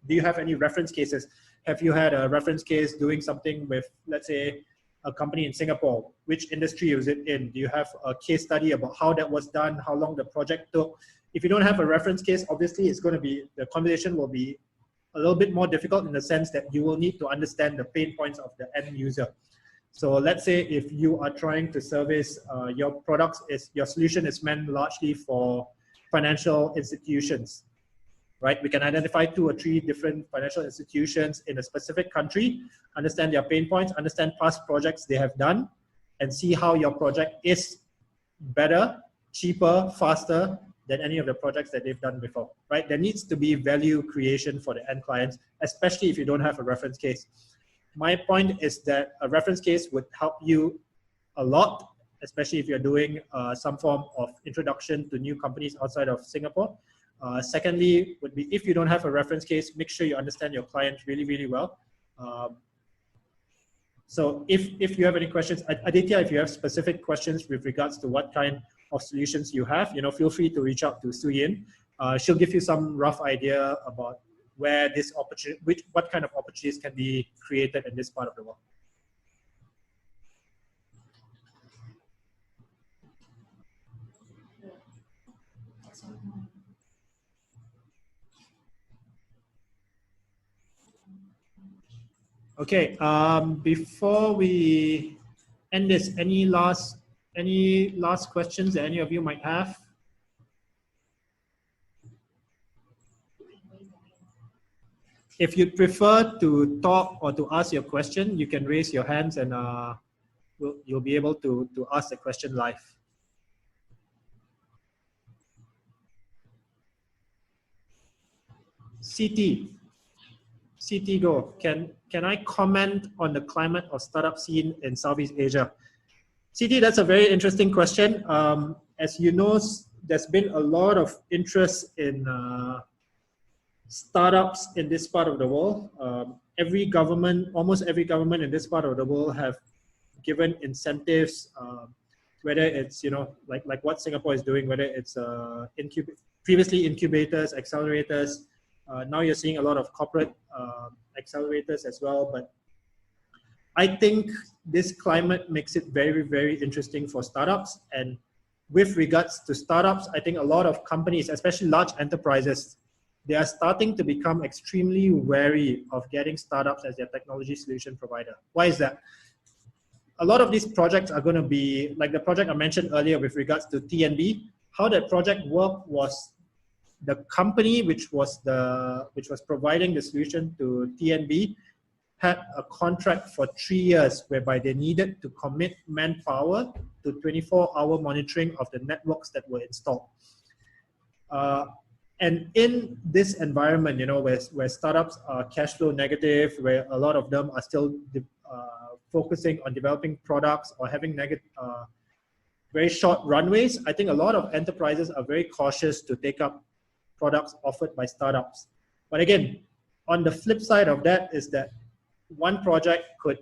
do you have any reference cases? Have you had a reference case doing something with, let's say, a company in Singapore? Which industry is it in? Do you have a case study about how that was done, how long the project took? If you don't have a reference case, obviously the conversation will be a little bit more difficult, in the sense that you will need to understand the pain points of the end user. So let's say if you are trying to service your solution is meant largely for financial institutions, right? We can identify 2 or 3 different financial institutions in a specific country, understand their pain points, understand past projects they have done, and see how your project is better, cheaper, faster than any of the projects that they've done before, right? There needs to be value creation for the end clients, especially if you don't have a reference case. My point is that a reference case would help you a lot, especially if you're doing some form of introduction to new companies outside of Singapore. Secondly, would be if you don't have a reference case, make sure you understand your client really, really well. So if you have any questions, Aditya, if you have specific questions with regards to what kind of solutions you have, feel free to reach out to Su Yin. She'll give you some rough idea about where this opportunity, what kind of opportunities can be created in this part of the world. Okay, before we end this, Any last questions that any of you might have? If you prefer to talk or to ask your question, you can raise your hands and you'll be able to ask the question live. CT Go, can I comment on the climate of startup scene in Southeast Asia? CT, that's a very interesting question. As you know, there's been a lot of interest in startups in this part of the world. Almost every government in this part of the world have given incentives, whether it's, like what Singapore is doing, whether it's previously incubators, accelerators. Now you're seeing a lot of corporate accelerators as well. But I think this climate makes it very, very interesting for startups. And with regards to startups, I think a lot of companies, especially large enterprises, they are starting to become extremely wary of getting startups as their technology solution provider. Why is that? A lot of these projects are going to be like the project I mentioned earlier with regards to TNB. How that project worked was the company which was providing the solution to TNB had a contract for 3 years whereby they needed to commit manpower to 24-hour monitoring of the networks that were installed. And in this environment, where startups are cash flow negative, where a lot of them are still focusing on developing products or having very short runways, I think a lot of enterprises are very cautious to take up products offered by startups. But again, on the flip side of that is that one project could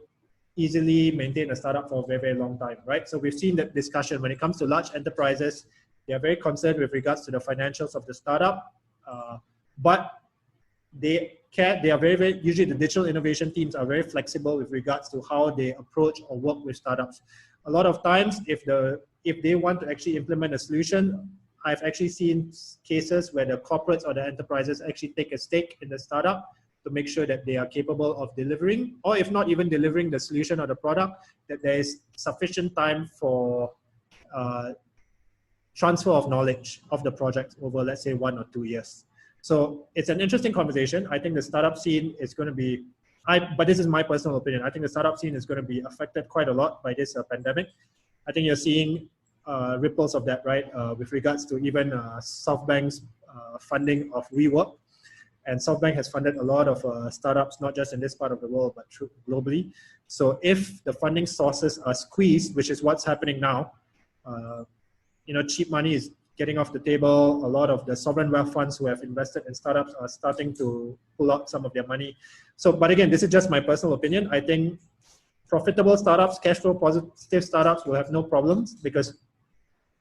easily maintain a startup for a very, very long time, right? So we've seen that discussion when it comes to large enterprises. They are very concerned with regards to the financials of the startup, but they are very, very, usually the digital innovation teams are very flexible with regards to how they approach or work with startups. A lot of times, if they want to actually implement a solution, I've actually seen cases where the corporates or the enterprises actually take a stake in the startup to make sure that they are capable of delivering, or if not even delivering the solution or the product, that there is sufficient time for transfer of knowledge of the project over, let's say, 1 or 2 years. So it's an interesting conversation. I think the startup scene is going to be, but this is my personal opinion, I think the startup scene is going to be affected quite a lot by this pandemic. I think you're seeing ripples of that, right? With regards to even SoftBank's funding of WeWork. And SoftBank has funded a lot of startups, not just in this part of the world, but globally. So if the funding sources are squeezed, which is what's happening now, cheap money is getting off the table. A lot of the sovereign wealth funds who have invested in startups are starting to pull out some of their money. So, but again, this is just my personal opinion. I think profitable startups, cash flow positive startups will have no problems because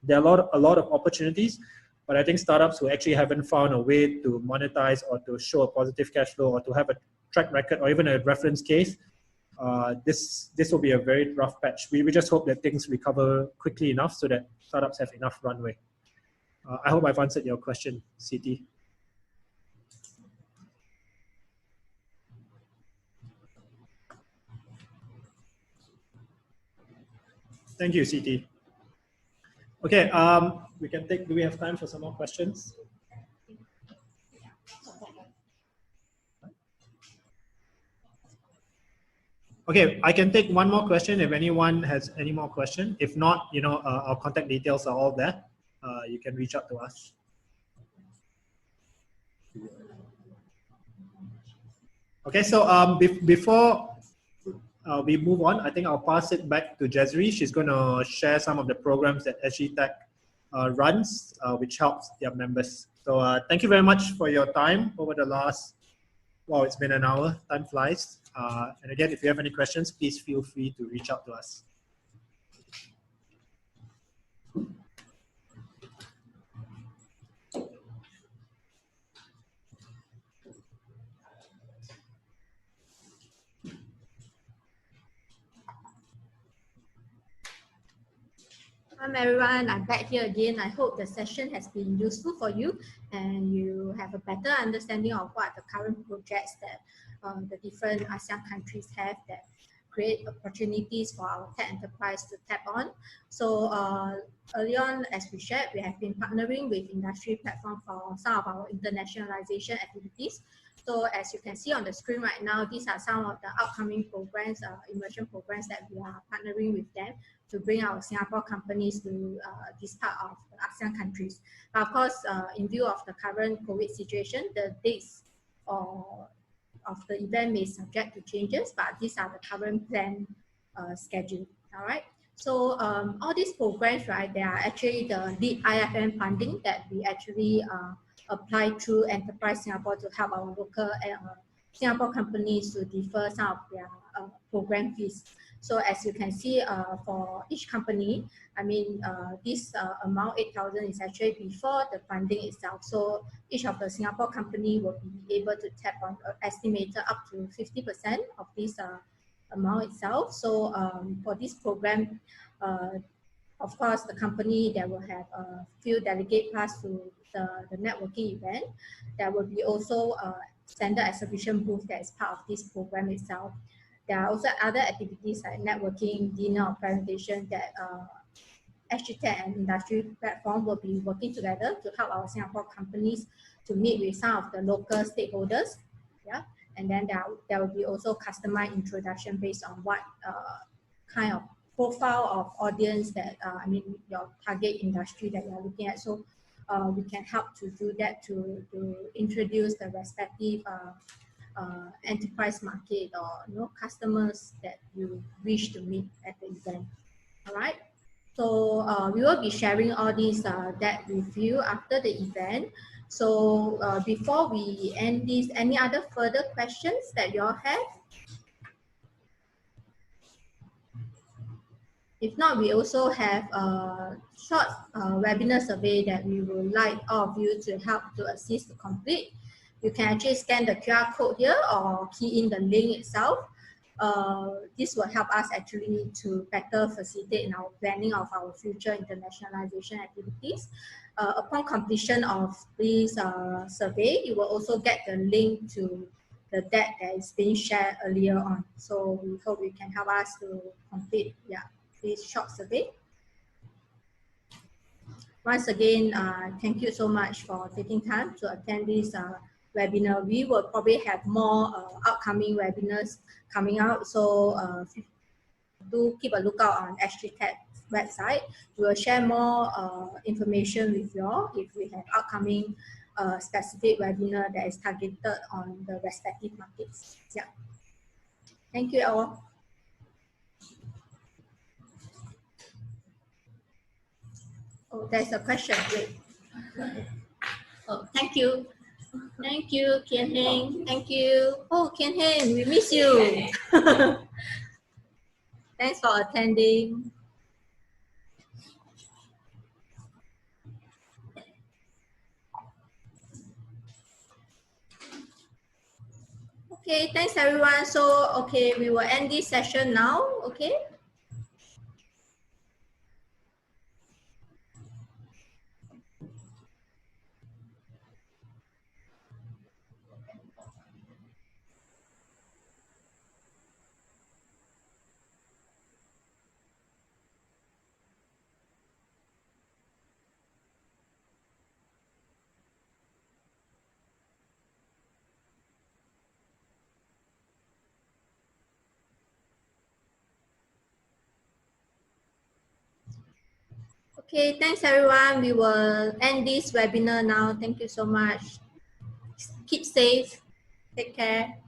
there are a lot of opportunities. But I think startups who actually haven't found a way to monetize or to show a positive cash flow or to have a track record or even a reference case, this will be a very rough patch. We just hope that things recover quickly enough so that startups have enough runway. I hope I've answered your question, CT. Thank you, CT. Okay, we can take, do we have time for some more questions? Okay, I can take one more question if anyone has any more question. If not, our contact details are all there. You can reach out to us. Okay, so before we move on, I think I'll pass it back to Jezri. She's going to share some of the programs that SGTech runs, which helps their members. So thank you very much for your time over the last, wow, it's been an hour, time flies. And again, if you have any questions, please feel free to reach out to us.
Welcome everyone, I'm back here again. I hope the session has been useful for you and you have a better understanding of what the current projects that the different ASEAN countries have that create opportunities for our tech enterprise to tap on. So early on, as we shared, we have been partnering with industry platform for some of our internationalization activities. So as you can see on the screen right now, these are some of the upcoming programs, immersion programs that we are partnering with them to bring our Singapore companies to this part of the ASEAN countries. But of course, in view of the current COVID situation, the dates of the event may subject to changes, but these are the current plan schedule. All right. So all these programs, right, they are actually the lead IFM funding that we actually apply through Enterprise Singapore to help our local Singapore companies to defer some of their program fees. So as you can see, for each company, I mean, this amount 8,000 is actually before the funding itself. So each of the Singapore company will be able to tap on estimated up to 50% of this amount itself. So for this program, of course, the company that will have a few delegate pass to the networking event. There will be also a standard exhibition booth that is part of this program itself. There are also other activities like networking, dinner, or presentation that SGTech and industry platform will be working together to help our Singapore companies to meet with some of the local stakeholders. Yeah, and then there will be also customized introduction based on what kind of profile of audience that I mean your target industry that you're looking at. So we can help to do that to introduce the respective enterprise market or customers that you wish to meet at the event. All right. So we will be sharing all these that with you after the event. So before we end this, any other further questions that you all have? If not, we also have a short webinar survey that we would like all of you to help to assist to complete. You can actually scan the QR code here or key in the link itself. This will help us actually to better facilitate in our planning of our future internationalization activities. Upon completion of this survey, you will also get the link to the deck that is being shared earlier on. So we hope you can help us to complete this short survey. Once again, thank you so much for taking time to attend this webinar. We will probably have more upcoming webinars coming out, so do keep a lookout on SGTech's website. We will share more information with you all if we have upcoming specific webinar that is targeted on the respective markets. Yeah. Thank you all. Oh, there's a question. Wait. Oh, thank you. Thank you, Kian Heng. Thank you. Oh, Kian Heng, we miss you. Thanks for attending. Okay, thanks everyone. So, okay, we will end this session now. Okay. Okay, thanks everyone. We will end this webinar now. Thank you so much. Keep safe. Take care.